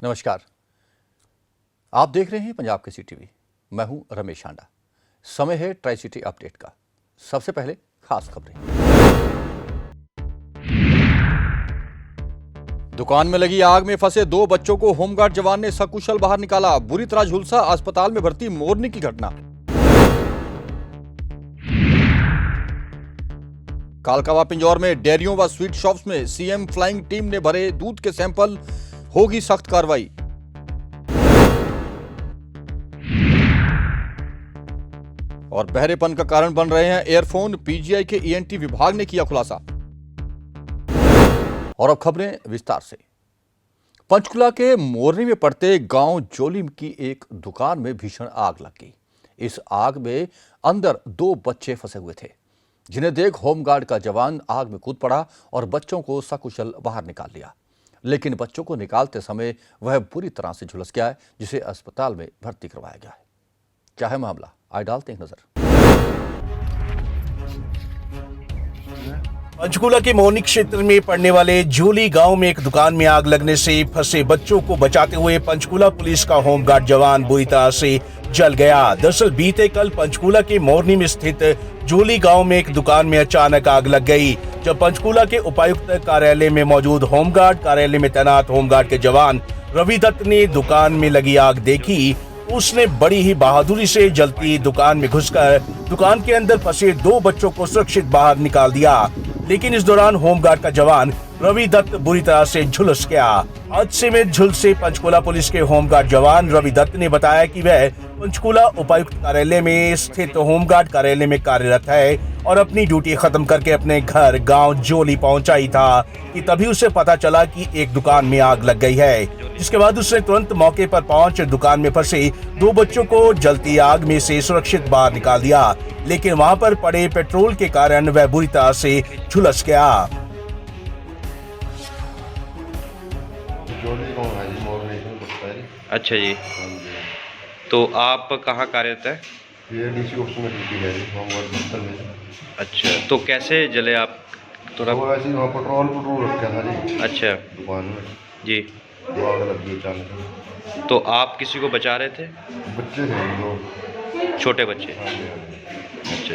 नमस्कार, आप देख रहे हैं पंजाब केसरी टीवी। मैं हूं रमेश आंडा। समय है ट्राई सिटी अपडेट का। सबसे पहले खास खबरें। दुकान में लगी आग में फंसे 2 बच्चों को होमगार्ड जवान ने सकुशल बाहर निकाला। बुरी तरह झुलसा अस्पताल में भर्ती मोरनी की घटना। कालकावा पिंजौर में डेयरियों व स्वीट शॉप्स में सीएम फ्लाइंग टीम ने भरे दूध के सैंपल, होगी सख्त कार्रवाई। और बहरेपन का कारण बन रहे हैं एयरफोन, पीजीआई के ईएनटी विभाग ने किया खुलासा। और अब खबरें विस्तार से। पंचकुला के मोरनी में पड़ते गांव जोली की एक दुकान में भीषण आग लग गई। इस आग में अंदर 2 बच्चे फंसे हुए थे, जिन्हें देख होमगार्ड का जवान आग में कूद पड़ा और बच्चों को सकुशल बाहर निकाल लिया। लेकिन बच्चों को निकालते समय वह बुरी तरह से झुलस गया है, जिसे अस्पताल में भर्ती करवाया गया है। क्या है मामला, आइए डालते हैं नजर। पंचकुला के मोरनी क्षेत्र में पड़ने वाले जोली गांव में एक दुकान में आग लगने से फंसे बच्चों को बचाते हुए पंचकुला पुलिस का होमगार्ड जवान बुरी तरह से जल गया। दरअसल बीते कल पंचकुला के मोरनी में स्थित जोली गांव में एक दुकान में अचानक आग लग गई। जब पंचकुला के उपायुक्त कार्यालय में मौजूद होमगार्ड कार्यालय में तैनात होमगार्ड के जवान रवि दत्त ने दुकान में लगी आग देखी, उसने बड़ी ही बहादुरी से जलती दुकान में घुसकर दुकान के अंदर फंसे 2 बच्चों को सुरक्षित बाहर निकाल दिया। लेकिन इस दौरान होमगार्ड का जवान रवि दत्त बुरी तरह से झुलस गया। हादसे में झुलसे पंचकुला पुलिस के होमगार्ड जवान रवि दत्त ने बताया कि वह पंचकुला उपायुक्त कार्यालय में स्थित होमगार्ड कार्यालय में कार्यरत है और अपनी ड्यूटी खत्म करके अपने घर गांव जोली पहुंचा ही था कि तभी उसे पता चला कि एक दुकान में आग लग गई है। जिसके बाद उसने तुरंत मौके पर पहुंच दुकान में फंसे 2 बच्चों को जलती आग में से सुरक्षित बाहर निकाल दिया। लेकिन वहां पर पड़े पेट्रोल के कारण वह बुरी तरह से झुलस गया। अच्छा जी, तो आप कहाँ कार्यरत है? ये डीसी ऑफिस में ड्यूटी है जी। अच्छा, तो कैसे जले आप? थोड़ा वो ऐसे ही वहाँ पेट्रोल रखा था जी। अच्छा दुकान में जी, वो आग लग गई अचानक। तो आप किसी को बचा रहे थे? बच्चे थे 2 छोटे बच्चे? अच्छा,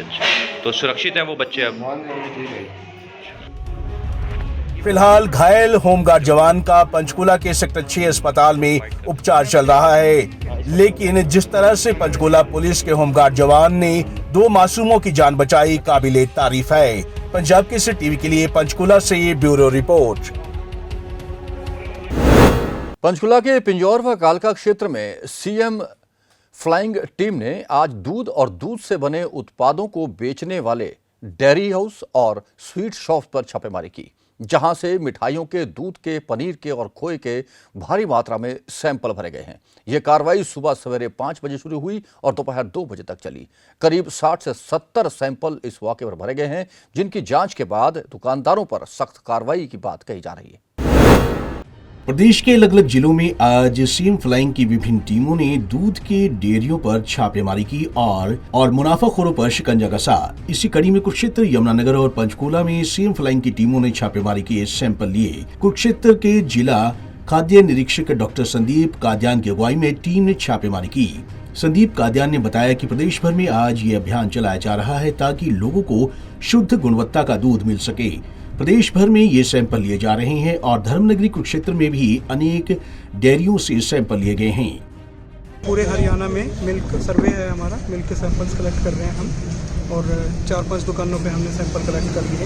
तो सुरक्षित हैं वो बच्चे अब? ठीक है। फिलहाल घायल होमगार्ड जवान का पंचकुला के सेक्टर 6 अस्पताल में उपचार चल रहा है। लेकिन जिस तरह से पंचकुला पुलिस के होमगार्ड जवान ने 2 मासूमों की जान बचाई, काबिले तारीफ है। पंजाब केसरी टीवी के लिए पंचकुला से ये ब्यूरो रिपोर्ट। पंचकुला के पिंजौर व कालका क्षेत्र में सीएम फ्लाइंग टीम ने आज दूध और दूध से बने उत्पादों को बेचने वाले डेयरी हाउस और स्वीट शॉप पर छापेमारी की, जहां से मिठाइयों के, दूध के, पनीर के और खोए के भारी मात्रा में सैंपल भरे गए हैं। यह कार्रवाई सुबह सवेरे 5 बजे शुरू हुई और दोपहर 2 बजे तक चली। करीब 60 से 70 सैंपल इस मौके पर भरे गए हैं, जिनकी जांच के बाद दुकानदारों पर सख्त कार्रवाई की बात कही जा रही है। प्रदेश के अलग अलग जिलों में आज सीएम फ्लाइंग की विभिन्न टीमों ने दूध के डेयरियों पर छापेमारी की और मुनाफाखोरों पर शिकंजा कसा। इसी कड़ी में कुरुक्षेत्र, यमुनानगर और पंचकुला में सीएम फ्लाइंग की टीमों ने छापेमारी के सैंपल लिए। कुरुक्षेत्र के जिला खाद्य निरीक्षक डॉक्टर संदीप कादियान की अगुवाई में टीम ने छापेमारी की। संदीप कादियान ने बताया कि प्रदेश भर में आज ये अभियान चलाया जा रहा है ताकि लोगों को शुद्ध गुणवत्ता का दूध मिल सके। प्रदेश भर में ये सैंपल लिए जा रहे हैं और धर्मनगरी कुरुक्षेत्र में भी अनेक डेयरियों से सैंपल लिए गए हैं। पूरे हरियाणा में मिल्क सर्वे है हमारा, मिल्क के सैंपल्स कलेक्ट कर रहे हैं हम और 4-5 दुकानों पे हमने सैंपल कलेक्ट कर लिए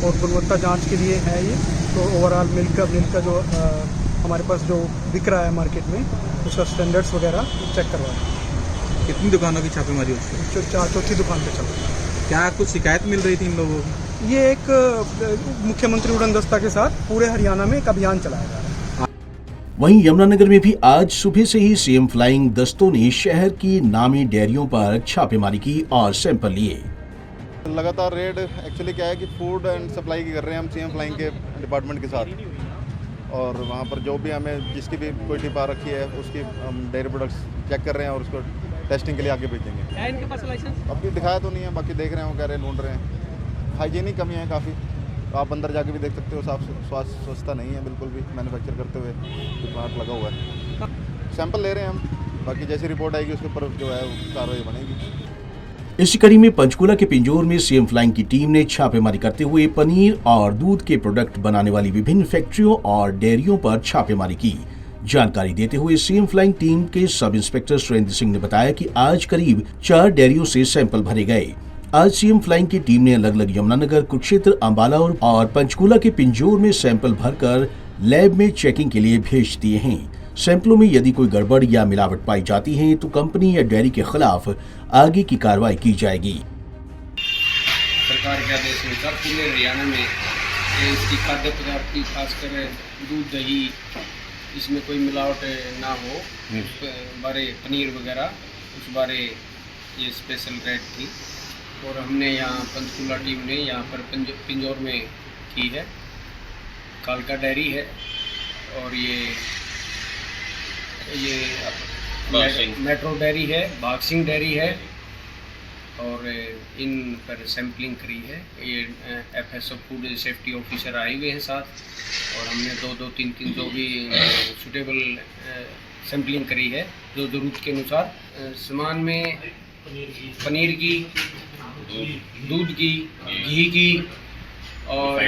और गुणवत्ता जांच के लिए है ये। तो ओवरऑल मिल्क का जो हमारे पास जो बिक रहा है मार्केट में, उसका स्टैंडर्ड्स वगैरह चेक करवा रहे हैं। कितनी दुकानों की छापेमारी होती है? चौथी दुकान पे चल रही है। क्या कुछ शिकायत मिल रही थी इन लोगों को? ये एक मुख्यमंत्री उड़न दस्ता के साथ पूरे हरियाणा में एक अभियान चलाया जा रहा है। वहीं यमुनानगर में भी आज सुबह से ही सीएम फ्लाइंग दस्तों ने शहर की नामी डेयरियों पर छापेमारी की और सैंपल लिए। लगातार रेड एक्चुअली क्या है कि फूड एंड सप्लाई की कर रहे हैं हम सीएम फ्लाइंग के डिपार्टमेंट के साथ, और वहाँ पर जो भी हमें जिसकी भी कोई टिप आ रखी है उसकी हम डेयरी प्रोडक्ट्स चेक कर रहे हैं और उसको टेस्टिंग के लिए आगे भेजेंगे। इनके पास लाइसेंस अभी दिखाया तो नहीं है, बाकी देख रहे हैं, वो कह रहे हैं, ढूंढ रहे हैं। हाइजीनिक कमी है काफ़ी, तो आप अंदर जाके भी देख सकते हो, स्वच्छता नहीं है बिल्कुल भी मैन्युफैक्चर करते हुए जो प्लांट लगा हुआ है। सैंपल ले रहे हैं हम, बाकी जैसी रिपोर्ट आएगी उसके ऊपर जो है कार्रवाई बनेगी। इसी कड़ी में पंचकूला के पिंजौर में सीएम फ्लाइंग की टीम ने छापेमारी करते हुए पनीर और दूध के प्रोडक्ट बनाने वाली विभिन्न फैक्ट्रियों और डेयरियों पर छापेमारी की। जानकारी देते हुए सीएम फ्लाइंग टीम के सब इंस्पेक्टर सुरेंद्र सिंह ने बताया कि आज करीब 4 डेयरियों से सैंपल भरे गए। आज सीएम फ्लाइंग की टीम ने अलग अलग यमुनानगर, कुरुक्षेत्र, अंबाला और पंचकूला के पिंजौर में सैंपल भरकर लैब में चेकिंग के लिए भेज दिए हैं। सैंपलों में यदि कोई गड़बड़ या मिलावट पाई जाती है तो कंपनी या डेयरी के खिलाफ आगे की कार्रवाई की जाएगी। सरकार के आदेश अनुसार पूरे हरियाणा में इसकी खाद्य पदार्थ की खासकर दूध, दही, इसमें कोई मिलावट ना हो, उस बारे पनीर वगैरह उस बारे ये स्पेशल रेड थी और हमने यहाँ पंचकूला टीम ने यहाँ पर पिंजौर में की है। कालका डेयरी है और ये मेट्रो डेयरी है, भागसिंह डेयरी है और इन पर सैम्पलिंग करी है। ये FSO फूड सेफ्टी ऑफिसर आए हुए हैं साथ और हमने 2-3 जो भी सूटेबल सैम्पलिंग करी है जो ज़रूरत के अनुसार। सामान में पनीर की, दूध की, घी की और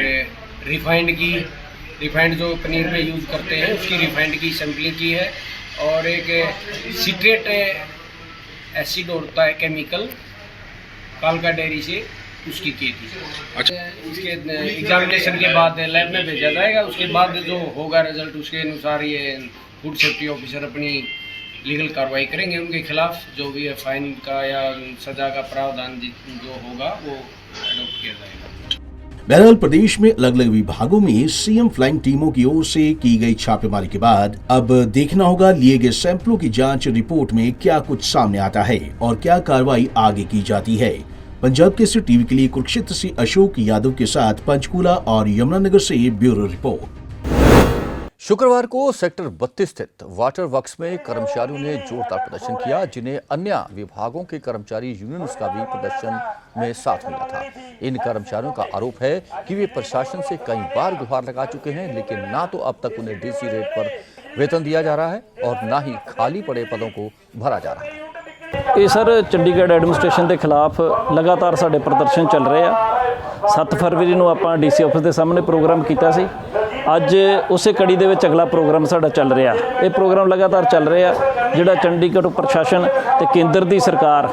रिफाइंड जो पनीर में यूज़ करते हैं उसकी रिफाइंड की सैम्पलिंग की है और एक सिट्रेट एसिड होता है केमिकल कालका डेयरी से, उसकी की थी। अच्छा, इसके एग्जामिनेशन के बाद लैब में भेजा जाएगा, उसके बाद जो होगा रिजल्ट उसके अनुसार ये फूड सेफ्टी ऑफिसर अपनी लीगल कार्रवाई करेंगे उनके खिलाफ। जो भी है फाइन का या सजा का प्रावधान जो होगा वो अडॉप्ट किया जाएगा। बहरहाल प्रदेश में अलग अलग विभागों में सीएम फ्लाइंग टीमों की ओर से की गई छापेमारी के बाद अब देखना होगा लिए गए सैंपलों की जांच रिपोर्ट में क्या कुछ सामने आता है और क्या कार्रवाई आगे की जाती है। पंजाब केसरी टीवी के लिए कुरुक्षेत्र से अशोक यादव के साथ पंचकूला और यमुनानगर से ब्यूरो रिपोर्ट। शुक्रवार को सेक्टर 32 स्थित वाटर वर्क्स में कर्मचारियों ने जोरदार प्रदर्शन किया, जिन्हें अन्य विभागों के कर्मचारी यूनियंस का भी प्रदर्शन में साथ मिला था। इन कर्मचारियों का आरोप है कि वे प्रशासन से कई बार गुहार लगा चुके हैं, लेकिन ना तो अब तक उन्हें डीसी रेट पर वेतन दिया जा रहा है और ना ही खाली पड़े पदों को भरा जा रहा है। ਇਹ ਸਰ ਚੰਡੀਗੜ੍ਹ ਐਡਮਿਨਿਸਟ੍ਰੇਸ਼ਨ ਦੇ ਖਿਲਾਫ ਲਗਾਤਾਰ ਸਾਡੇ ਪ੍ਰਦਰਸ਼ਨ ਚੱਲ ਰਹੇ ਆ। 7 ਫਰਵਰੀ ਨੂੰ ਆਪਾਂ ਡੀਸੀ ਆਫਿਸ ਦੇ ਸਾਹਮਣੇ ਪ੍ਰੋਗਰਾਮ ਕੀਤਾ ਸੀ। ਅੱਜ ਉਸੇ ਕੜੀ ਦੇ ਵਿੱਚ ਅਗਲਾ ਪ੍ਰੋਗਰਾਮ ਸਾਡਾ ਚੱਲ ਰਿਹਾ। ਇਹ ਪ੍ਰੋਗਰਾਮ ਲਗਾਤਾਰ ਚੱਲ ਰਿਹਾ ਜਿਹੜਾ ਚੰਡੀਗੜ੍ਹ ਪ੍ਰਸ਼ਾਸਨ ਤੇ ਕੇਂਦਰ ਦੀ ਸਰਕਾਰ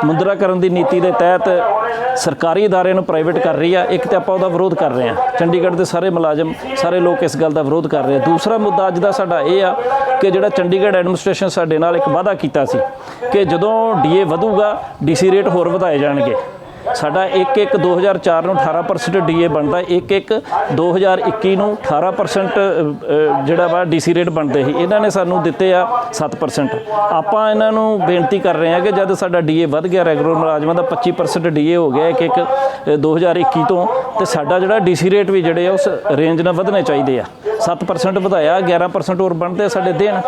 ਮੁੰਦਰਾਕਰਨ ਦੀ ਨੀਤੀ ਦੇ ਤਹਿਤ ਸਰਕਾਰੀ ਅਦਾਰਿਆਂ ਨੂੰ ਪ੍ਰਾਈਵੇਟ ਕਰ ਰਹੀ ਆ। ਇੱਕ ਤੇ ਆਪਾਂ ਉਹਦਾ ਵਿਰੋਧ ਕਰ ਰਹੇ ਆ। ਚੰਡੀਗੜ੍ਹ ਦੇ ਸਾਰੇ ਮੁਲਾਜ਼ਮ, ਸਾਰੇ ਲੋਕ ਇਸ ਗੱਲ ਦਾ ਵਿਰੋਧ ਕਰ ਰਹੇ ਆ। ਦੂਸਰਾ ਮੁੱਦਾ ਅੱਜ ਦਾ ਸਾਡਾ ਇਹ ਆ ਕਿ ਜਿਹੜਾ ਚੰਡੀਗੜ੍ਹ ਐਡਮਿਨਿਸਟ੍ਰੇਸ਼ਨ ਸਾਡੇ ਨਾਲ ਇੱਕ ਵਾਅਦਾ ਕੀਤਾ ਸੀ ਕਿ ਜਦੋਂ ਡੀਏ ਵਧੂਗਾ ਡੀਸੀ ਰੇਟ ਹੋਰ ਵਧਾਏ ਜਾਣਗੇ। ਸਾਡਾ 1/1/2004 ਨੂੰ 18% ਡੀਏ ਬਣਦਾ, 1/1/2021 ਨੂੰ 18% ਜਿਹੜਾ ਵਾ ਡੀਸੀ ਰੇਟ ਬਣਦੇ ਸੀ। ਇਹਨਾਂ ਨੇ ਸਾਨੂੰ ਦਿੱਤੇ ਆ 7%। ਆਪਾਂ ਇਹਨਾਂ ਨੂੰ ਬੇਨਤੀ ਕਰ ਰਹੇ ਹਾਂ ਕਿ ਜਦ ਸਾਡਾ ਡੀਏ ਵੱਧ ਗਿਆ, ਰੈਗੂਲਰ ਮੁਲਾਜ਼ਮਾਂ ਦਾ 25% ਡੀਏ ਹੋ ਗਿਆ 1/1/2021 ਤੋਂ, ਤੇ ਸਾਡਾ ਜਿਹੜਾ ਡੀਸੀ ਰੇਟ ਵੀ ਜਿਹੜੇ ਆ ਉਸ ਰੇਂਜ ਨਾਲ ਵਧਣੇ ਚਾਹੀਦੇ ਆ। 7% ਵਧਾਇਆ, 11% ਹੋਰ ਬਣਦੇ ਸਾਡੇ ਦੇਣ।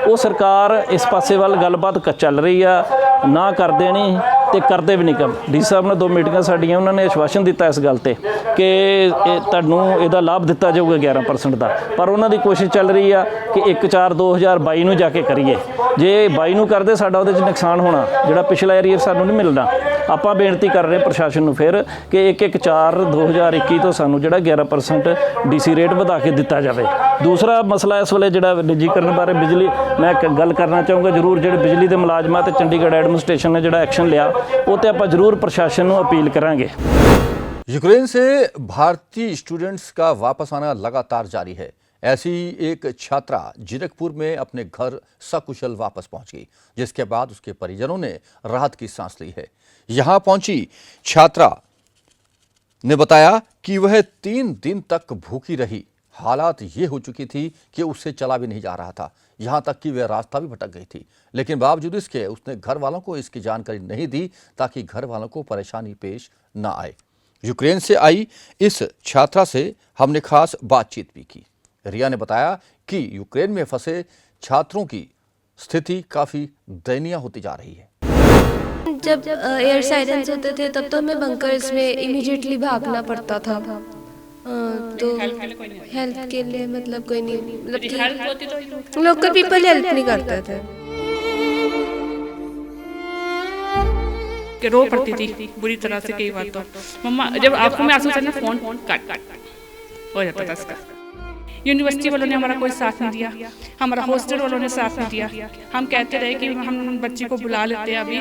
ਉਹ ਸਰਕਾਰ ਇਸ ਪਾਸੇ ਵੱਲ ਗੱਲਬਾਤ ਚੱਲ ਰਹੀ ਆ, ਨਾ ਕਰਦੇ ਨਹੀਂ ਤੇ ਕਰਦੇ ਵੀ ਨਹੀਂ ਕੰਮ। ਡੀ ਸਾਹਿਬ ਨਾਲ 2 ਮੀਟਿੰਗਾਂ ਸਾਡੀਆਂ, ਉਹਨਾਂ ਨੇ ਆਸ਼ਵਾਸਨ ਦਿੱਤਾ ਇਸ ਗੱਲ ਤੇ ਕਿ ਇਹ ਤੁਹਾਨੂੰ ਇਹਦਾ ਲਾਭ ਦਿੱਤਾ ਜਾਊਗਾ 11% ਦਾ, ਪਰ ਉਹਨਾਂ ਦੀ ਕੋਸ਼ਿਸ਼ ਚੱਲ ਰਹੀ ਆ ਕਿ 1/4/2022 ਨੂੰ ਜਾ ਕੇ ਕਰੀਏ। ਜੇ 22 ਨੂੰ ਕਰਦੇ ਸਾਡਾ ਉਹਦੇ 'ਚ ਨੁਕਸਾਨ ਹੋਣਾ, ਜਿਹੜਾ ਪਿਛਲਾ ਏਰੀਆ ਸਾਨੂੰ ਨਹੀਂ ਮਿਲਣਾ। ਆਪਾਂ ਬੇਨਤੀ ਕਰ ਰਹੇ ਪ੍ਰਸ਼ਾਸਨ ਨੂੰ ਫਿਰ ਕਿ 1/1/2021 ਤੋਂ ਸਾਨੂੰ ਜਿਹੜਾ 11% ਡੀਸੀ ਰੇਟ ਵਧਾ ਕੇ ਦਿੱਤਾ ਜਾਵੇ। ਦੂਸਰਾ ਮਸਲਾ ਇਸ ਵੇਲੇ ਜਿਹੜਾ ਨਿੱਜੀਕਰਨ ਬਾਰੇ ਬਿਜਲੀ, ਮੈਂ ਇੱਕ ਗੱਲ ਕਰਨਾ ਚਾਹੂੰਗਾ ਜ਼ਰੂਰ, ਜਿਹੜੇ ਬਿਜਲੀ ਦੇ ਮੁਲਾਜ਼ਮਾਂ ਤੇ ਚੰਡੀਗੜ੍ਹ ਐਡਮਿਨਿਸਟ੍ਰੇਸ਼ਨ ਨੇ ਜਿਹੜਾ ਐਕਸ਼ਨ ਲਿਆ ਉਹ ਤੇ ਆਪਾਂ ਜ਼ਰੂਰ ਪ੍ਰਸ਼ਾਸਨ ਨੂੰ अपील करेंगे। यूक्रेन से भारतीय स्टूडेंट्स का वापस आना लगातार जारी है। ऐसी एक छात्रा जीरकपुर में अपने घर सकुशल वापस पहुंच गई, जिसके बाद उसके परिजनों ने राहत की सांस ली है। यहां पहुंची छात्रा ने बताया कि वह 3 दिन तक भूखी रही। हालात ये हो चुकी थी कि उससे चला भी नहीं जा रहा था, यहाँ तक कि वह रास्ता भी भटक गई थी। लेकिन बावजूद इसके उसने घर वालों को इसकी जानकारी नहीं दी ताकि घर वालों को परेशानी पेश न आए। यूक्रेन से आई इस छात्रा से हमने खास बातचीत भी की। रिया ने बताया कि यूक्रेन में फंसे छात्रों की स्थिति काफ़ी दयनीय होती जा रही है। जब एयर साइरेंस होते थे तब तो हमें बंकर्स में इमीडिएटली भागना पड़ता था। तो हेल्प के लिए मतलब कोई नहीं, मतलब लोकल पीपल हेल्प नहीं करते थे। कि रो पड़ती थी बुरी तरह से कई बार। तो मम्मा जब आंखों में आंसू थे फोन काट हो जाता था इसका। यूनिवर्सिटी वालों ने हमारा कोई साथ नहीं दिया, हमारा हॉस्टल वालों ने साथ नहीं दिया। हम कहते रहे कि हम बच्चे को बुला लेते हैं, अभी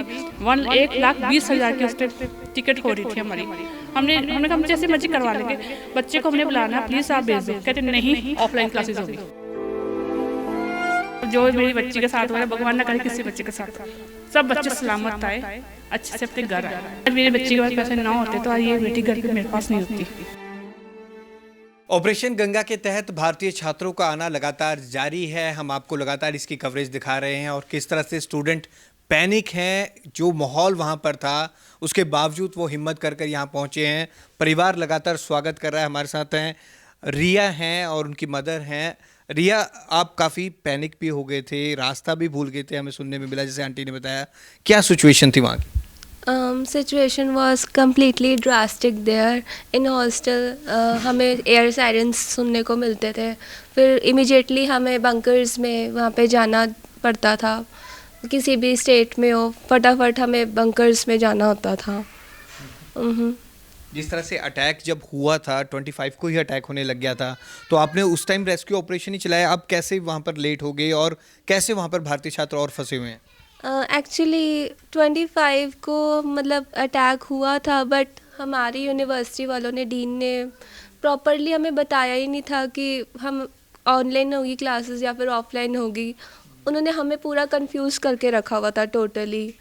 1,20,000 की उस पर टिकट हो रही थी हमारी। हमने कहा हम जैसे मर्जी करवा लेंगे, बच्चे को हमने बुलाना, प्लीज़ आप भेज दो। कहते नहीं, ऑफलाइन क्लासेस होगी। जो मेरी बच्ची के साथ हो रहा है, भगवान ना करे किसी बच्चे के साथ, सब बच्चे सलामत आए, अच्छे से अपने घर आए। मेरे बच्चे के पास पैसे ना होते तो ये बेटी घर पे मेरे पास नहीं होती। ऑपरेशन गंगा के तहत भारतीय छात्रों का आना लगातार जारी है। हम आपको लगातार इसकी कवरेज दिखा रहे हैं और किस तरह से स्टूडेंट पैनिक हैं। जो माहौल वहाँ पर था उसके बावजूद वो हिम्मत कर यहाँ पहुँचे हैं। परिवार लगातार स्वागत कर रहा है। हमारे साथ हैं रिया हैं और उनकी मदर हैं। रिया, आप काफ़ी पैनिक भी हो गए थे, रास्ता भी भूल गए थे, हमें सुनने में मिला, जैसे आंटी ने बताया। क्या सिचुएशन थी वहाँ की? Situation was completely drastic there in hostel. हमें एयर सायरेंस सुनने को मिलते थे, फिर इमीडिएटली हमें बंकर्स में वहाँ पे जाना पड़ता था। किसी भी स्टेट में हो, फटाफट हमें बंकर्स में जाना होता था। जिस तरह से अटैक जब हुआ था, 25 को ही अटैक होने लग गया था, तो आपने उस टाइम रेस्क्यू ऑपरेशन ही चलाया। अब कैसे वहाँ पर लेट हो गए और कैसे वहाँ पर भारतीय छात्र और फंसे हुए हैं? एक्चुअली 25 को मतलब अटैक हुआ था, बट हमारी यूनिवर्सिटी वालों ने, डीन ने प्रॉपरली हमें बताया ही नहीं था कि हम ऑनलाइन होगी क्लासेस या फिर ऑफलाइन होगी। उन्होंने हमें पूरा कंफ्यूज करके रखा हुआ था टोटली।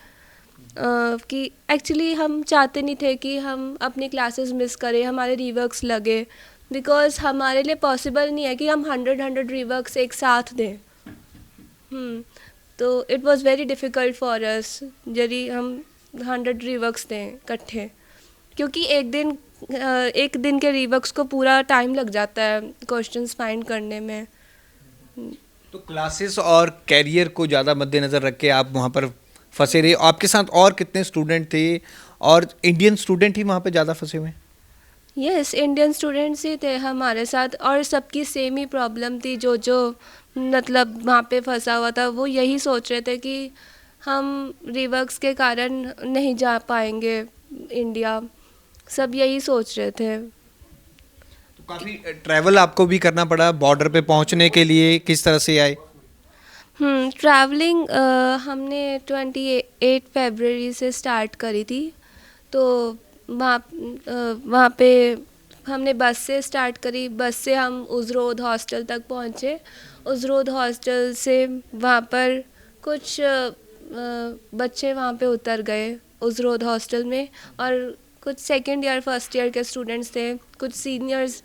कि एक्चुअली हम चाहते नहीं थे कि हम अपनी क्लासेस मिस करें, हमारे रीवर्क्स लगे, बिकॉज़ हमारे लिए पॉसिबल नहीं है कि हम 100 रीवर्क्स एक साथ दें। तो it was very difficult for us यदि हम 100 रीवर्क्स दें इकट्ठे, क्योंकि एक दिन के रीवर्क्स को पूरा टाइम लग जाता है क्वेश्चंस फाइंड करने में। तो क्लासेस और कैरियर को ज़्यादा मद्देनज़र रख के आप वहाँ पर फंसे रहे। आपके साथ और कितने स्टूडेंट थे और इंडियन स्टूडेंट ही वहाँ पर ज़्यादा फंसे हुए हैं? यस, इंडियन स्टूडेंट्स ही थे हमारे साथ, और सबकी सेम ही प्रॉब्लम थी। जो मतलब वहाँ पे फंसा हुआ था, वो यही सोच रहे थे कि हम रिवर्क्स के कारण नहीं जा पाएंगे इंडिया, सब यही सोच रहे थे। तो काफ़ी ट्रैवल आपको भी करना पड़ा बॉर्डर पे पहुँचने के लिए, किस तरह से आए? ट्रैवलिंग हमने 28 फरवरी से स्टार्ट करी थी। तो वहाँ पे हमने बस से स्टार्ट करी। बस से हम उजरोद हॉस्टल तक पहुँचे। उजरोद हॉस्टल से वहाँ पर कुछ बच्चे वहाँ पे उतर गए उजरोद हॉस्टल में, और कुछ सेकेंड ईयर फर्स्ट ईयर के स्टूडेंट्स थे। कुछ सीनियर्स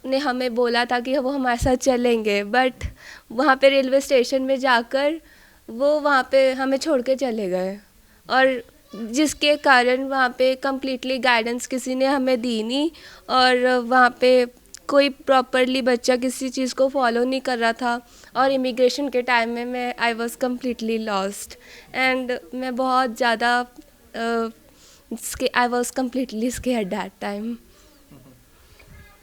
ने हमें बोला था कि वो हमारे साथ चलेंगे, बट वहाँ पे रेलवे स्टेशन में जाकर वो वहाँ पे हमें छोड़ के चले गए, और जिसके कारण वहाँ पे कम्प्लीटली गाइडेंस किसी ने हमें दी नहीं, और वहाँ पे कोई प्रॉपरली बच्चा किसी चीज़ को फॉलो नहीं कर रहा था। और इमिग्रेशन के टाइम में मैं I was completely lost, and मैं बहुत ज़्यादा I was completely scared that time.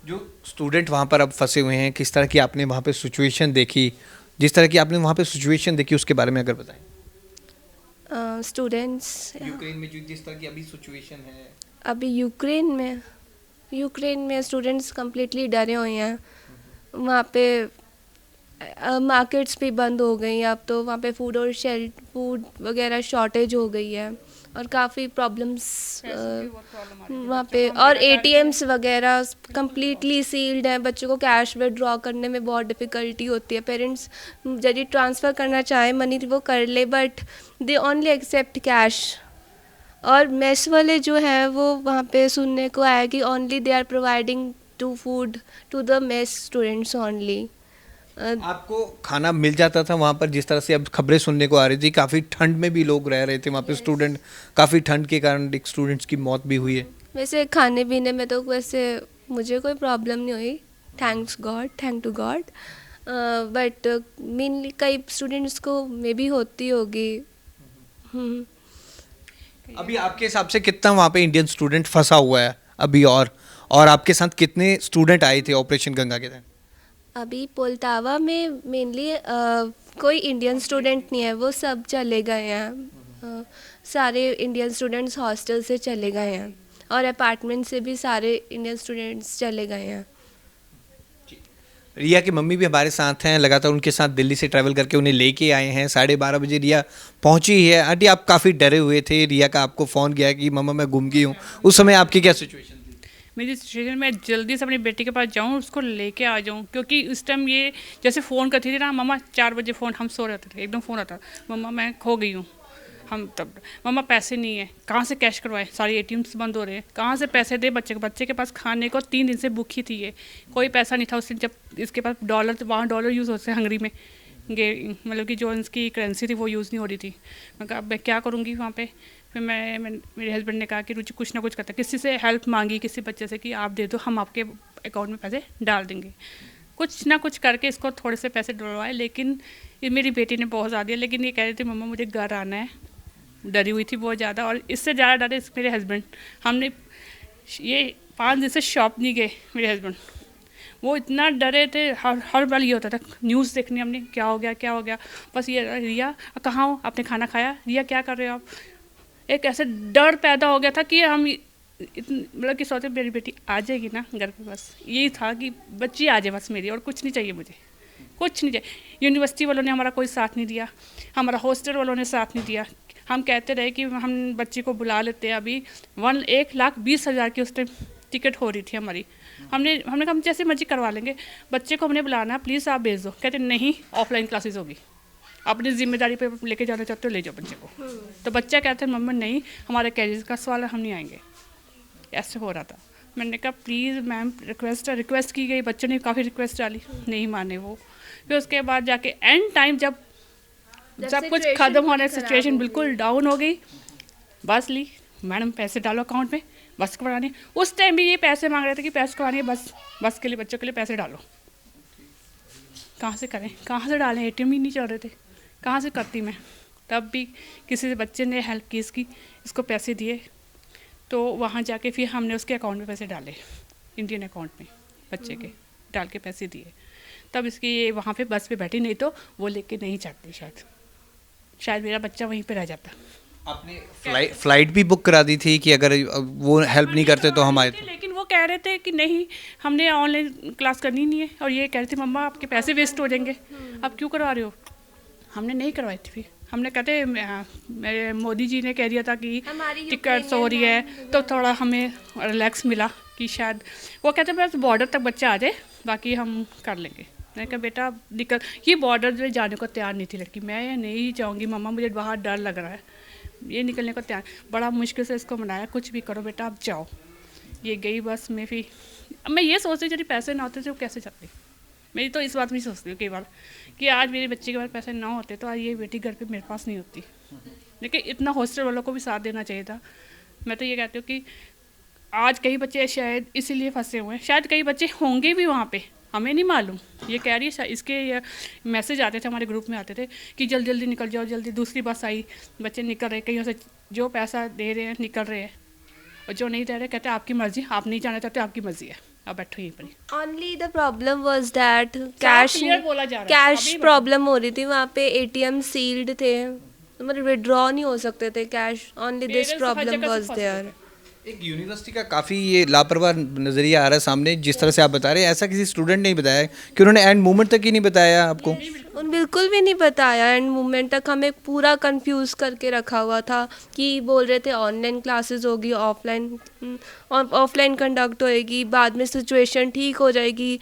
जो स्टूडेंट वहाँ पर अब फंसे हुए हैं, किस तरह की आपने वहाँ पे सिचुएशन देखी? जिस तरह की आपने वहाँ पे सिचुएशन देखी उसके बारे में अगर बताएं। स्टूडेंट्स यूक्रेन में जो जिस तरह की अभी सिचुएशन है, अभी यूक्रेन में स्टूडेंट्स कम्प्लीटली डरे हुए हैं। वहाँ पे मार्केट्स भी बंद हो गई हैं अब तो। वहाँ पे फूड वगैरह शॉर्टेज हो गई है, और काफ़ी प्रॉब्लम्स वहाँ पे, और ATMs वगैरह कम्प्लीटली सील्ड हैं। बच्चों को कैश विड्रॉ करने में बहुत डिफ़िकल्टी होती है। पेरेंट्स यदि ट्रांसफ़र करना चाहें मनी वो कर ले, but they only accept cash. और मेस वाले जो हैं वो वहाँ पे सुनने को आया कि only they are providing food to the mess students only. आपको खाना मिल जाता था वहाँ पर? जिस तरह से अब खबरें सुनने को आ रही थी, काफ़ी ठंड में भी लोग रह रहे थे वहाँ पे स्टूडेंट, काफ़ी ठंड के कारण एक स्टूडेंट्स की मौत भी हुई है। वैसे खाने पीने में तो वैसे मुझे कोई प्रॉब्लम नहीं हुई, thank to God, but mainly कई स्टूडेंट्स को मे बी होती होगी। अभी आपके हिसाब से कितना वहाँ पे इंडियन स्टूडेंट फंसा हुआ है अभी? और आपके साथ कितने स्टूडेंट आए थे ऑपरेशन गंगा के तहत? अभी पोल्टावा में मेनली कोई इंडियन स्टूडेंट नहीं है, वो सब चले गए हैं। सारे इंडियन स्टूडेंट्स हॉस्टल से चले गए हैं और अपार्टमेंट से भी सारे इंडियन स्टूडेंट्स चले गए हैं। रिया की मम्मी भी हमारे साथ हैं, लगातार उनके साथ दिल्ली से ट्रैवल करके उन्हें लेके आए हैं। 12:30 बजे रिया पहुंची है। आंटी, आप काफ़ी डरे हुए थे, रिया का आपको फ़ोन किया कि मम्मा मैं गुम गई हूँ, उस समय आपकी क्या सिचुएशन थी? मेरी सिचुएशन में जल्दी से अपनी बेटी के पास जाऊँ, उसको लेके आ जाऊँ, क्योंकि उस टाइम ये जैसे फ़ोन करती थी ना, मम्मा 4 बजे फ़ोन, हम सो रहे थे, एकदम फ़ोन आता, मम्मा मैं खो गई हूँ। हम तब मम्मा पैसे नहीं है, कहाँ से कैश करवाए, सारी एटीएम्स बंद हो रहे हैं, कहाँ से पैसे दे बच्चे के पास खाने को 3 दिन से भूखी थी ये, कोई पैसा नहीं था उससे। जब इसके पास डॉलर, वहाँ डॉलर यूज़ होते हैं हंगरी में, मतलब कि जो इसकी करेंसी थी वो यूज़ नहीं हो रही थी। मैं कहा अब मैं क्या करूँगी वहाँ पे। फिर मैं मेरे हस्बैंड ने कहा कि रुचि कुछ ना कुछ करता, किसी से हेल्प मांगी, किसी बच्चे से कि आप दे दो, हम आपके अकाउंट में पैसे डाल देंगे। कुछ ना कुछ करके इसको थोड़े से पैसे डलवाए, लेकिन ये मेरी बेटी ने बहुत ज़्यादा दिया। लेकिन ये कह रही थी मम्मा मुझे घर आना है, डरी हुई थी बहुत ज़्यादा। और इससे ज़्यादा डरे मेरे हस्बैंड। हमने ये 5 दिन से शॉप नहीं गए मेरे हस्बैंड, वो इतना डरे थे। हर बार ये होता था, न्यूज़ देखनी हमने, क्या हो गया। बस ये रिया कहाँ हो, आपने खाना खाया, रिया क्या कर रहे हो आप। एक ऐसा डर पैदा हो गया था कि हम मतलब कि सोचते मेरी बेटी आ जाएगी ना घर पे, बस यही था कि बच्ची आ जाए बस मेरी, और कुछ नहीं चाहिए मुझे, कुछ नहीं चाहिए। यूनिवर्सिटी वालों ने हमारा कोई साथ नहीं दिया, हमारा हॉस्टल वालों ने साथ नहीं दिया। हम कहते रहे कि हम बच्ची को बुला लेते हैं। अभी 1,20,000 की उस टाइम टिकट हो रही थी हमारी। हमने कहा हम जैसे मर्जी करवा लेंगे, बच्चे को हमने बुलाना, प्लीज़ आप भेज दो। कहते नहीं, ऑफलाइन क्लासेस होगी, अपनी जिम्मेदारी पे लेके जाना चाहते हो ले जाओ बच्चे को। तो बच्चा कहते हैं मम्मा नहीं, हमारे कैरियर का सवाल है, हम नहीं आएंगे। ऐसे हो रहा था। मैंने कहा प्लीज़ मैम, रिक्वेस्ट की गई, बच्चों ने काफ़ी रिक्वेस्ट डाली, नहीं माने वो। फिर उसके बाद जाके एंड टाइम जब सब कुछ ख़त्म होने, सिचुएशन बिल्कुल डाउन हो गई, बस ली, मैडम पैसे डालो अकाउंट में, बस करवानी। उस टाइम भी ये पैसे मांग रहे थे कि पैसे करवानी है, बस के लिए, बच्चों के लिए पैसे डालो। कहाँ से करें, कहाँ से डालें, एटीएम ही नहीं चल रहे थे, कहाँ से करती मैं। तब भी किसी से बच्चे ने हेल्प की इसको पैसे दिए, तो वहाँ जाके फिर हमने उसके अकाउंट में पैसे डाले, इंडियन अकाउंट में बच्चे के डाल के पैसे दिए। तब इसकी ये वहाँ पे बस पे बैठी, नहीं तो वो लेके नहीं जाती, शायद मेरा बच्चा वहीं पे रह जाता। आपने फ्लाइट भी बुक करा दी थी कि अगर वो हेल्प नहीं करते तो हम आए थे? लेकिन वो कह रहे थे कि नहीं, हमने ऑनलाइन क्लास करनी नहीं है। और ये कह रहे थे मम्मा आपके पैसे वेस्ट हो जाएंगे, आप क्यों करवा रहे हो। हमने नहीं करवाई थी। फिर हमने कहते मेरे मोदी जी ने कह दिया था कि टिकट्स हो रही है, तो थोड़ा हमें रिलैक्स मिला कि शायद वो कहते बस बॉर्डर तक बच्चा आ जाए, बाकी हम कर लेंगे। मैंने कहा बेटा निकल, ये बॉर्डर में जाने को तैयार नहीं थी लड़की। मैं नहीं जाऊँगी मम्मा, मुझे बाहर डर लग रहा है, ये निकलने को तैयार। बड़ा मुश्किल से इसको मनाया, कुछ भी करो बेटा आप जाओ। ये गई बस में। फिर मैं ये सोचती यदि पैसे ना होते तो कैसे जाती। मेरी तो इस बात में सोचती हूँ कई बार कि आज मेरे बच्चे के पास पैसे ना होते तो आज ये बेटी घर पे मेरे पास नहीं होती। लेकिन इतना हॉस्टल वालों को भी साथ देना चाहिए था। मैं तो ये कहती हूँ कि आज कई बच्चे शायद इसीलिए फंसे हुए हैं, शायद कई बच्चे होंगे भी वहाँ पे, हमें नहीं मालूम। ये कह रही है, इसके मैसेज आते थे हमारे ग्रुप में, आते थे कि जल्दी जल्दी निकल जाओ, जल्दी दूसरी बस आई, बच्चे निकल रहे, कहीं से जो पैसा दे रहे हैं निकल रहे हैं, और जो नहीं दे रहे कहते आपकी मर्जी, आप नहीं जाना चाहते आपकी मर्जी है, अब बैठो यहीं पर। Only the problem was that cash problem हो रही थी वहाँ पे, एटीएम सील्ड थे, मतलब विड्रॉ नहीं हो सकते थे cash. Only this problem was there. एक यूनिवर्सिटी का काफ़ी ये लापरवाह नज़रिया आ रहा है सामने, जिस तरह से आप बता रहे हैं। ऐसा किसी स्टूडेंट ने बताया कि उन्होंने एंड मोमेंट तक ही नहीं बताया आपको? बिल्कुल भी नहीं बताया एंड मोमेंट तक। हमें पूरा कंफ्यूज करके रखा हुआ था कि बोल रहे थे ऑनलाइन क्लासेस होगी, ऑफलाइन कंडक्ट होएगी, बाद में सिचुएशन ठीक हो जाएगी।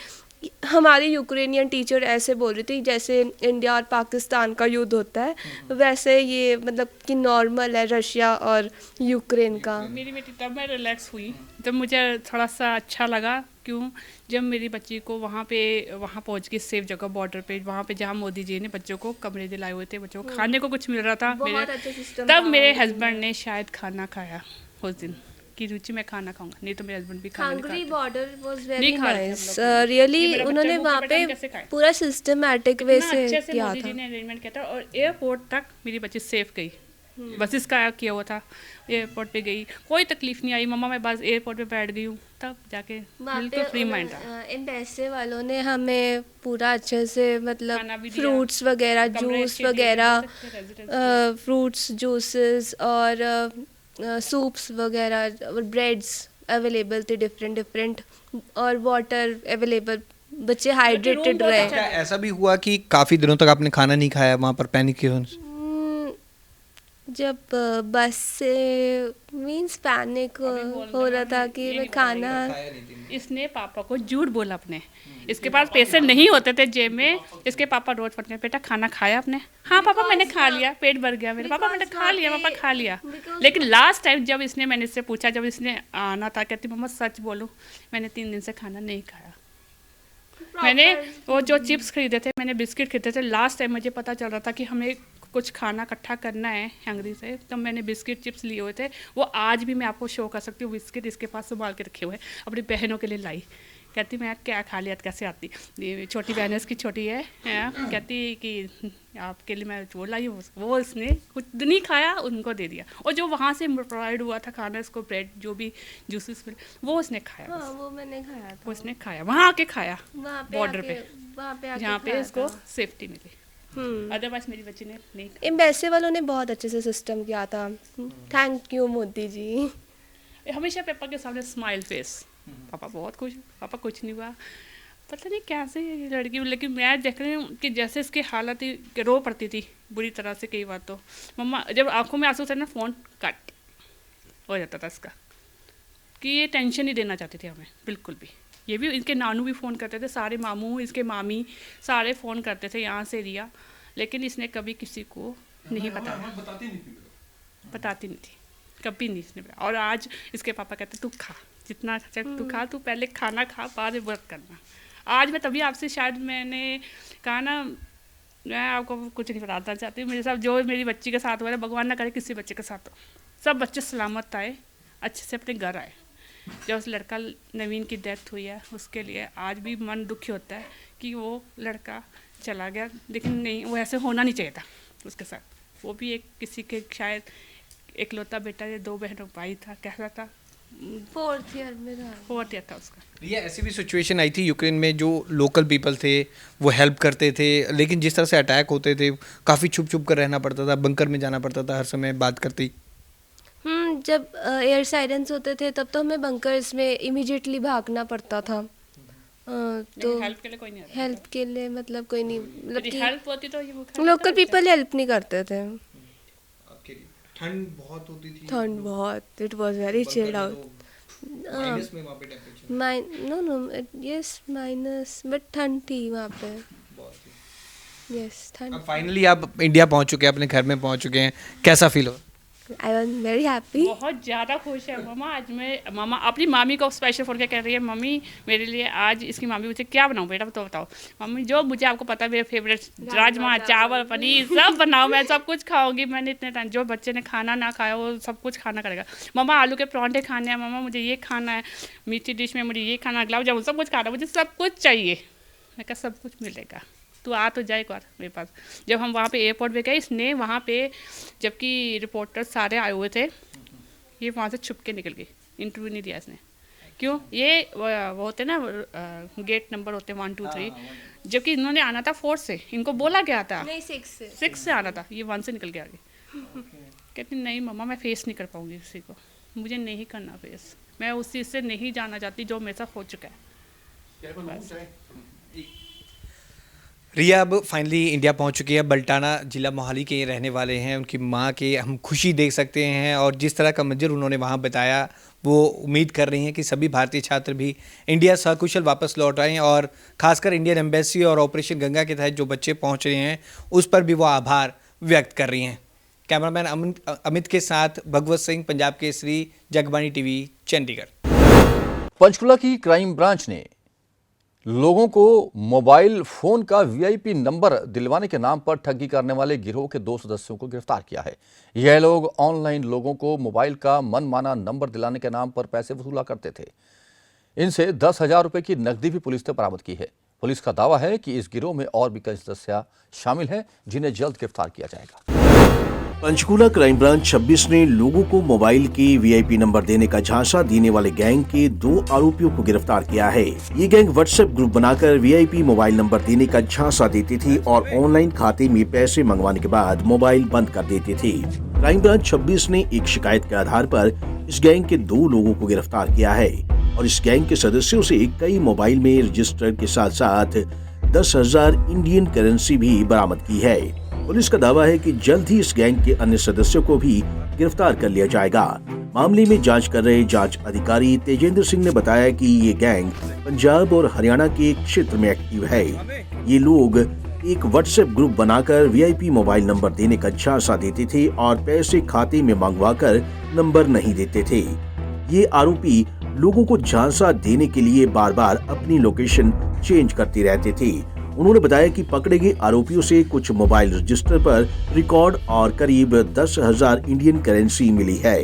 हमारी यूक्रेनियन टीचर ऐसे बोल रही थी जैसे इंडिया और पाकिस्तान का युद्ध होता है, वैसे ये मतलब कि नॉर्मल है रशिया और यूक्रेन का। मेरी बेटी तब मैं रिलैक्स हुई जब मुझे थोड़ा सा अच्छा लगा। क्यों? जब मेरी बच्ची को वहाँ पहुँच गई सेफ जगह बॉर्डर पे, वहाँ पे जहाँ मोदी जी ने बच्चों को कमरे दिलाए हुए थे, बच्चों को खाने को कुछ मिल रहा था, तब मेरे हस्बैंड ने शायद खाना खाया उस दिन कि रुचि मैं खाना खाऊंगा, नहीं तो मेरे हस्बैंड भी खाना नहीं खाते। Border was very nice really. उन्होंने वहाँ पे पूरा सिस्टमैटिक वे से किया था। मोदी जी ने अरेंजमेंट किया था और एयरपोर्ट तक मेरी बच्ची सेफ गई। बस इसका किया हुआ था। एयरपोर्ट पे गई, कोई तकलीफ नहीं आई मम्मा, मैं बस एयरपोर्ट पे बैठ गई हूँ, तब जाके बिल्कुल फ्री माइंड था। एम्बेसी वालों ने हमें पूरा अच्छे से खाना मतलब भी दिया, फ्रूट्स वगैरह, कमरे जूस अच्छे दिए, वगैरह, residence फ्रूट्स जूसेस और सूप्स वगैरह और ब्रेड्स अवेलेबल थे डिफरेंट और वाटर अवेलेबल, बच्चे हाइड्रेटेड रहे। क्या ऐसा भी हुआ कि काफ़ी दिनों तक आपने खाना नहीं खाया वहाँ पर पैनिक की वजह से? जब बस से मींस पैनिक हो रहा था कि मैं खाना, इसने पापा को झूठ बोला अपने, इसके पास पैसे नहीं होते थे जेब में, इसके पापा रोज पढ़ते हैं, बेटा खाना खाया आपने? हाँ पापा मैंने खा लिया, पेट भर गया मेरे, पापा मैंने खा लिया, पापा खा लिया। लेकिन लास्ट टाइम जब इसने, मैंने इससे पूछा, जब इसने आना था, कहती मम्मा सच बोलूं मैंने 3 दिन से खाना नहीं खाया। मैंने वो जो चिप्स खरीदे थे, मैंने बिस्किट खरीदे थे, लास्ट टाइम मुझे पता चल रहा था कि हमें कुछ खाना इकट्ठा करना है हंगरी से, तो मैंने बिस्किट चिप्स लिए हुए थे, वो आज भी मैं आपको शो कर सकती हूँ, बिस्किट इसके पास संभाल के रखे हुए हैं, अपनी बहनों के लिए लाई। कहती मैं क्या खा लिया, कैसे आती, छोटी बहन है इसकी, छोटी है, कहती कि आपके लिए मैं वो लाई हूँ, वो इसने कुछ नहीं खाया, उनको दे दिया। और जो वहाँ से प्रोवाइड हुआ था खाना, इसको ब्रेड जो भी जूसेस वो उसने खाया। हाँ, वो मैंने खाया था, वो उसने खाया, वहाँ आके खाया, बॉर्डर पे, जहाँ पे इसको सेफ्टी मिली। अदरवाइज मेरी बच्ची ने नहीं। एम्बेसी वालों ने बहुत अच्छे से सिस्टम किया था, थैंक यू मोदी जी। हमेशा पापा के सामने स्माइल फेस, पापा बहुत खुश, पापा कुछ नहीं हुआ, पता नहीं कैसे ये लड़की। लेकिन मैं देख रही हूँ कि जैसे इसकी हालत ही, रो पड़ती थी बुरी तरह से कई बार, तो मम्मा जब आंखों में आंसू थे ना, फ़ोन कट हो जाता था इसका, कि ये टेंशन नहीं देना चाहती थी हमें बिल्कुल भी। ये भी इनके नानू भी फ़ोन करते थे, सारे मामू, इसके मामी सारे फ़ोन करते थे यहाँ से रिया, लेकिन इसने कभी किसी को नहीं बताया, बताती नहीं थी, कभी नहीं इसने बताया। और आज इसके पापा कहते तू खा, जितना तू खा, तू पहले खाना खा, बाद में व्रत करना। आज मैं तभी आपसे शायद मैंने कहा ना, मैं आपको कुछ नहीं बताना चाहती, मेरे साथ जो मेरी बच्ची के साथ हुआ है, भगवान ना करे किसी बच्चे के साथ हो, सब बच्चे सलामत आए, अच्छे से अपने घर आए। जब उस लड़का नवीन की डेथ हुई है, उसके लिए आज भी मन दुखी होता है कि वो लड़का चला गया, लेकिन नहीं, वो ऐसे होना नहीं चाहिए था उसके साथ। वो भी एक किसी के शायद इकलौता बेटा या 2 बहनों भाई था, कैसा था, 4th ईयर में था, 4th ईयर था उसका। ये ऐसी भी सिचुएशन आई थी यूक्रेन में, जो लोकल पीपल थे वो हेल्प करते थे, लेकिन जिस तरह से अटैक होते थे काफ़ी छुप छुप कर रहना पड़ता था, बंकर में जाना पड़ता था हर समय बात करते ही। जब एयर साइरेंस होते थे तब तो हमें बंकर्स में इमीडिएटली भागना पड़ता था। तो हेल्प के लिए कोई नहीं आता, हेल्प के लिए मतलब कोई नहीं, मतलब यदि कि हेल्प होती तो ये लोकल पीपल हेल्प नहीं करते थे। ठंड बहुत होती थी, ठंड बहुत, it was very chilled out, minus में वहाँ पे temperature, no yes minus, but ठंड थी वहाँ पे, यस ठंड। अब फाइनली आप इंडिया पहुँच चुके हैं, अपने घर में पहुँच चुके हैं, कैसा फील हो? आई एम वेरी हैप्पी, बहुत ज़्यादा खुश है मामा। आज मैं मामा अपनी मामी को स्पेशल फ़ोन कह रही है, मम्मी मेरे लिए आज, इसकी मामी मुझे क्या बनाऊँ बेटा, तो बताओ मम्मी, जो मुझे आपको पता है मेरे फेवरेट राजमा चावल पनीर सब बनाओ, मैं सब कुछ खाऊंगी। मैंने इतने टाइम, जो बच्चे ने खाना ना खाया वो सब कुछ खाना करेगा। मम्मा आलू के परांठे खाने हैं, मम्मा मुझे ये खाना है, मीठी डिश में मुझे ये खाना, गुलाब जामुन सब कुछ खाना, मुझे सब कुछ चाहिए। मैं कहा सब कुछ मिलेगा, तू आ तो जाए एक बार मेरे पास। जब हम वहाँ पे एयरपोर्ट पे गए, इसने वहाँ पे, जबकि रिपोर्टर सारे आए हुए थे, ये वहाँ से छुप के निकल गई, इंटरव्यू नहीं दिया इसने। क्यों? ये वो होते ना गेट नंबर होते 1 2 3, जबकि इन्होंने आना था 4 से, इनको बोला गया था नहीं 6 से आना था, ये 1 से निकल के आ गई। कहती नहीं मम्मा मैं फेस नहीं कर पाऊँगी किसी को, मुझे नहीं करना फेस, मैं उस चीज़ से नहीं जाना चाहती जो मेरे साथ हो चुका है। रिया अब फाइनली इंडिया पहुंच चुकी है, बल्टाना जिला मोहाली के रहने वाले हैं, उनकी मां के हम खुशी देख सकते हैं, और जिस तरह का मंजर उन्होंने वहां बताया, वो उम्मीद कर रही हैं कि सभी भारतीय छात्र भी इंडिया सकुशल वापस लौट आएँ, और खासकर इंडियन एम्बेसी और ऑपरेशन गंगा के तहत जो बच्चे पहुंच रहे हैं उस पर भी वो आभार व्यक्त कर रही हैं। कैमरामैन अमित के साथ भगवत सिंह, पंजाब केसरी, जगबानी टीवी, चंडीगढ़। पंचकुला की क्राइम ब्रांच ने लोगों को मोबाइल फोन का वीआईपी नंबर दिलवाने के नाम पर ठगी करने वाले गिरोह के 2 सदस्यों को गिरफ्तार किया है। यह लोग ऑनलाइन लोगों को मोबाइल का मनमाना नंबर दिलाने के नाम पर पैसे वसूला करते थे। इनसे 10,000 रुपए की नकदी भी पुलिस ने बरामद की है। पुलिस का दावा है कि इस गिरोह में और भी कई सदस्य शामिल हैं, जिन्हें जल्द गिरफ्तार किया जाएगा। पंचकूला क्राइम ब्रांच 26 ने लोगों को मोबाइल के वीआईपी नंबर देने का झांसा देने वाले गैंग के 2 आरोपियों को गिरफ्तार किया है। ये गैंग व्हाट्सएप ग्रुप बनाकर वीआईपी मोबाइल नंबर देने का झांसा देती थी और ऑनलाइन खाते में पैसे मंगवाने के बाद मोबाइल बंद कर देती थी। क्राइम ब्रांच 26 ने एक शिकायत के आधार पर इस गैंग के 2 लोगों को गिरफ्तार किया है और इस गैंग के सदस्यों से कई मोबाइल में रजिस्टर के साथ साथ 10,000 इंडियन करेंसी भी बरामद की है। पुलिस का दावा है कि जल्द ही इस गैंग के अन्य सदस्यों को भी गिरफ्तार कर लिया जाएगा। मामले में जांच कर रहे जांच अधिकारी तेजेंद्र सिंह ने बताया कि ये गैंग पंजाब और हरियाणा के क्षेत्र में एक्टिव है। ये लोग एक व्हाट्सएप ग्रुप बनाकर वीआईपी मोबाइल नंबर देने का झांसा देते थे और पैसे खाते में मंगवाकर नंबर नहीं देते थे। ये आरोपी लोगों को झांसा देने के लिए बार बार अपनी लोकेशन चेंज करते रहते थे। उन्होंने बताया कि पकड़े गए आरोपियों से कुछ मोबाइल रजिस्टर पर रिकॉर्ड और करीब 10,000 इंडियन करेंसी मिली है।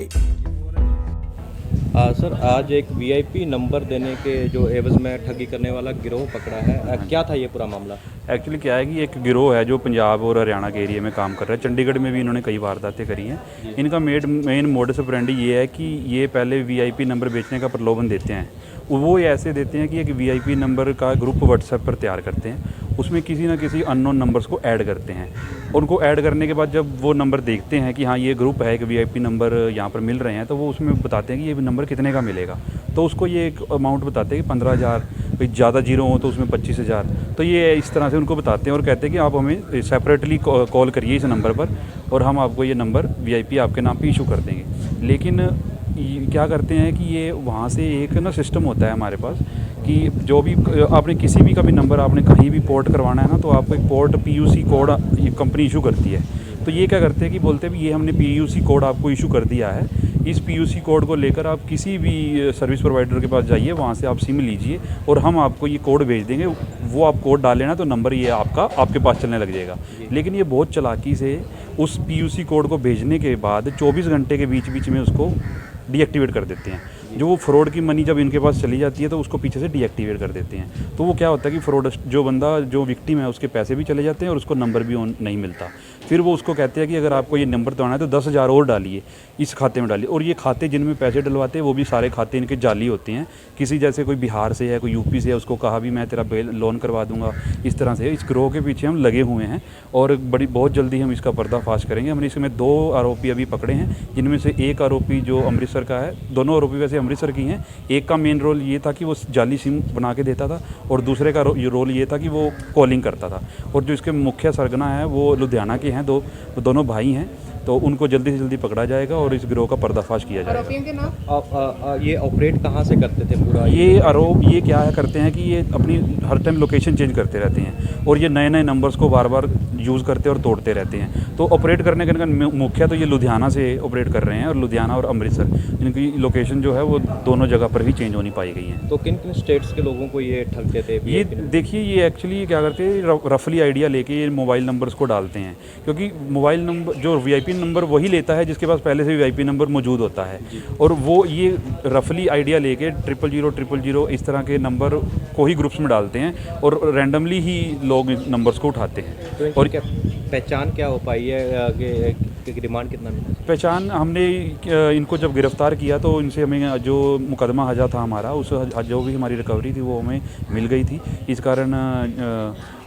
सर, आज एक वीआईपी नंबर देने के जो एवज में ठगी करने वाला गिरोह पकड़ा है, क्या था ये पूरा मामला? एक्चुअली क्या है कि एक गिरोह है जो पंजाब और हरियाणा के एरिया में काम कर रहा है। चंडीगढ़ में भी इन्होंने कई वारदातें करी हैं। इनका मेन मोडस ऑपरेंडी ये है कि ये पहले वीआईपी नंबर बेचने का प्रलोभन देते हैं। वो ऐसे देते हैं कि एक वीआईपी नंबर का ग्रुप व्हाट्सएप पर तैयार करते हैं, उसमें किसी ना किसी अननोन नंबर्स को ऐड करते हैं। उनको ऐड करने के बाद जब वो नंबर देखते हैं कि हाँ ये ग्रुप है कि वीआईपी नंबर यहाँ पर मिल रहे हैं, तो वो उसमें बताते हैं कि ये नंबर कितने का मिलेगा। तो उसको ये एक अमाउंट बताते हैं कि 15,000, भाई ज़्यादा जीरो हो तो उसमें 25,000। तो ये इस तरह से उनको बताते हैं और कहते हैं कि आप हमें सेपरेटली कॉल करिए इस नंबर पर और हम आपको ये नंबर वीआईपी आपके नाम पर इशू कर देंगे। लेकिन क्या करते हैं कि ये वहाँ से एक ना सिस्टम होता है हमारे पास कि जो भी आपने किसी भी का भी नंबर आपने कहीं भी पोर्ट करवाना है ना, तो आपको एक port PUC code company issue करती है। तो ये क्या करते हैं कि बोलते हैं ये हमने पीयूसी कोड आपको इशू कर दिया है, इस पीयूसी कोड को लेकर आप किसी भी सर्विस प्रोवाइडर के पास जाइए, वहाँ से आप सिम लीजिए और हम आपको ये कोड भेज देंगे। वो आप कोड डाल लेना तो नंबर ये आपके पास चलने लग जाएगा। लेकिन ये बहुत चालाकी से उस पीयूसी कोड को भेजने के बाद 24 घंटे के बीच में उसको डीएक्टिवेट कर देते हैं। जो वो फ्रॉड की मनी जब इनके पास चली जाती है तो उसको पीछे से डीएक्टिवेट कर देते हैं। तो वो क्या होता है कि फ्रॉड जो बंदा जो विक्टिम है उसके पैसे भी चले जाते हैं और उसको नंबर भी नहीं मिलता। फिर वो उसको कहते हैं कि अगर आपको ये नंबर दबाना है तो 10,000 और डालिए, इस खाते में डालिए। और ये खाते जिनमें पैसे डलवाते हैं वो भी सारे खाते इनके जाली होते हैं। किसी जैसे कोई बिहार से है, कोई यूपी से है, उसको कहा भी मैं तेरा लोन करवा दूंगा। इस तरह से इस गिरोह के पीछे हम लगे हुए हैं और बहुत जल्दी हम इसका पर्दाफाश करेंगे। हमने इसमें 2 आरोपी अभी पकड़े हैं, जिनमें से एक आरोपी जो अमृतसर का है। दोनों आरोपी वैसे अमृतसर की हैं। एक का मेन रोल ये था कि वो जाली सिम बना के देता था और दूसरे का रोल ये था कि वो कॉलिंग करता था। और जो इसके मुख्य सरगना है वो लुधियाना के हैं, दोनों भाई हैं। तो उनको जल्दी से जल्दी पकड़ा जाएगा और इस गिरोह का पर्दाफाश किया जाएगा। आरोपियों के नाम? ये ऑपरेट कहाँ से करते थे पूरा? ये क्या करते हैं कि ये अपनी हर टाइम लोकेशन चेंज करते रहते हैं और ये नए नए नंबर्स को बार बार यूज़ करते और तोड़ते रहते हैं। तो ऑपरेट करने का मुख्य तो ये लुधियाना से ऑपरेट कर रहे हैं और लुधियाना और अमृतसर, इनकी लोकेशन जो है वो दोनों जगह पर ही चेंज होनी पाई गई हैं। तो किन किन स्टेट्स के लोगों को ये ठगते थे? ये देखिए, ये एक्चुअली क्या करते हैं, रफली आइडिया लेके ये मोबाइल नंबर्स को डालते हैं, क्योंकि मोबाइल नंबर जो वीआईपी नंबर वही लेता है जिसके पास पहले से वीआईपी नंबर मौजूद होता है। और वो ये रफली आइडिया लेके 000 इस तरह के नंबर को ही ग्रुप्स में डालते हैं और रैंडमली ही लोग नंबर्स को उठाते हैं। तो और क्या पहचान क्या हो पाई है कि डिमांड कितना मिला? पहचान हमने इनको जब गिरफ्तार किया तो इनसे हमें जो मुकदमा हजा था हमारा, उस जो भी हमारी रिकवरी थी वो हमें मिल गई थी। इस कारण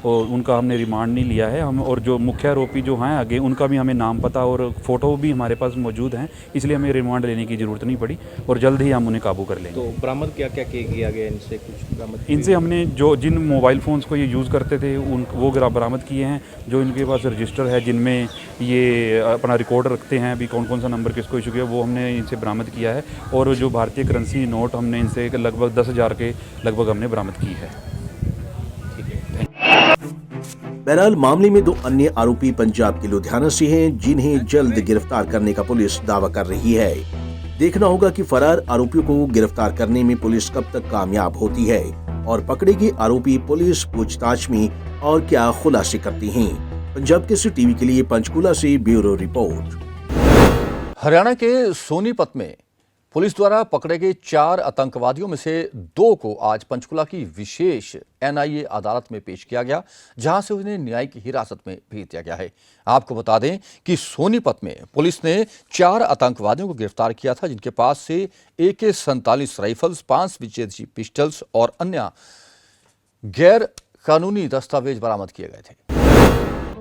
और उनका हमने रिमांड नहीं लिया है हम। और जो मुख्य आरोपी जो हैं आगे, उनका भी हमें नाम पता और फ़ोटो भी हमारे पास मौजूद हैं, इसलिए हमें रिमांड लेने की ज़रूरत नहीं पड़ी और जल्द ही हम उन्हें काबू कर लेंगे। तो बरामद क्या क्या किया गया इनसे? कुछ बरामद? इनसे हमने जो जिन मोबाइल फ़ोन्स को ये यूज़ करते थे वो बरामद किए हैं। जो इनके पास रजिस्टर है जिनमें ये अपना रिकॉर्ड रखते हैं अभी कौन कौन सा नंबर किसको इशू किया, वो हमने इनसे बरामद किया है। और जो भारतीय करेंसी नोट हमने इनसे लगभग 10,000 के लगभग हमने बरामद की है। बहरहाल मामले में 2 अन्य आरोपी पंजाब के लुधियाना से हैं, जिन्हें जल्द गिरफ्तार करने का पुलिस दावा कर रही है। देखना होगा कि फरार आरोपियों को गिरफ्तार करने में पुलिस कब तक कामयाब होती है और पकड़े गए आरोपी पुलिस पूछताछ में और क्या खुलासे करते हैं। पंजाब केसरी टीवी के लिए पंचकूला से ब्यूरो रिपोर्ट। हरियाणा के सोनीपत में पुलिस द्वारा पकड़े गए 4 आतंकवादियों में से 2 को आज पंचकुला की विशेष एनआईए अदालत में पेश किया गया, जहां से उन्हें न्यायिक हिरासत में भेज दिया गया है। आपको बता दें कि सोनीपत में पुलिस ने 4 आतंकवादियों को गिरफ्तार किया था, जिनके पास से AK-47 राइफल्स, 5 विदेशी पिस्टल्स और अन्य गैर कानूनी दस्तावेज बरामद किए गए थे।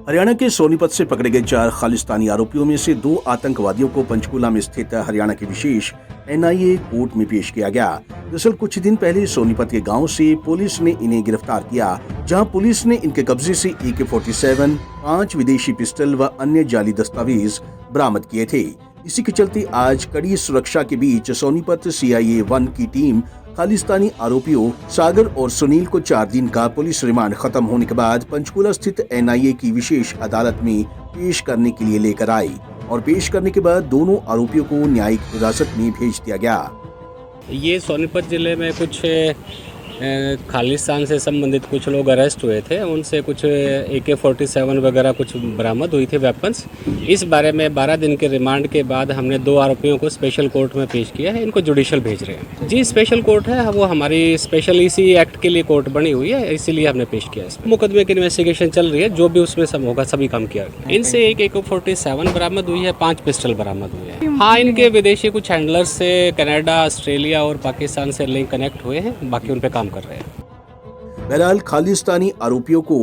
हरियाणा के सोनीपत से पकड़े गए 4 खालिस्तानी आरोपियों में से 2 आतंकवादियों को पंचकूला में स्थित हरियाणा की विशेष एनआईए कोर्ट में पेश किया गया। दरअसल कुछ दिन पहले सोनीपत के गांव से पुलिस ने इन्हें गिरफ्तार किया, जहां पुलिस ने इनके कब्जे से AK-47, 5 विदेशी पिस्टल व अन्य जाली दस्तावेज बरामद किए थे। इसी के चलते आज कड़ी सुरक्षा के बीच सोनीपत CIA 1 की टीम खालिस्तानी आरोपियों सागर और सुनील को 4 दिन का पुलिस रिमांड खत्म होने के बाद पंचकूला स्थित एनआईए की विशेष अदालत में पेश करने के लिए लेकर आई और पेश करने के बाद दोनों आरोपियों को न्यायिक हिरासत में भेज दिया गया। ये सोनीपत जिले में कुछ खालिस्तान से संबंधित कुछ लोग अरेस्ट हुए थे, उनसे कुछ AK-47 वगैरह कुछ बरामद हुई थी वेपन्स। इस बारे में 12 दिन के रिमांड के बाद हमने 2 आरोपियों को स्पेशल कोर्ट में पेश किया है। इनको जुडिशल भेज रहे हैं। जी स्पेशल कोर्ट है, वो हमारी स्पेशल इसी एक्ट के लिए कोर्ट बनी हुई है, इसीलिए हमने पेश किया है। मुकदमे की इन्वेस्टिगेशन चल रही है, जो भी उसमें सब होगा सभी काम किया। इनसे एक AK-47 बरामद हुई है, 5 पिस्टल बरामद हुए हैं। हाँ, इनके विदेशी कुछ हैंडलर्स से कनाडा, ऑस्ट्रेलिया और पाकिस्तान से लिंक कनेक्ट हुए हैं, बाकी उन पे काम कर रहे हैं। बहरहाल खालिस्तानी आरोपियों को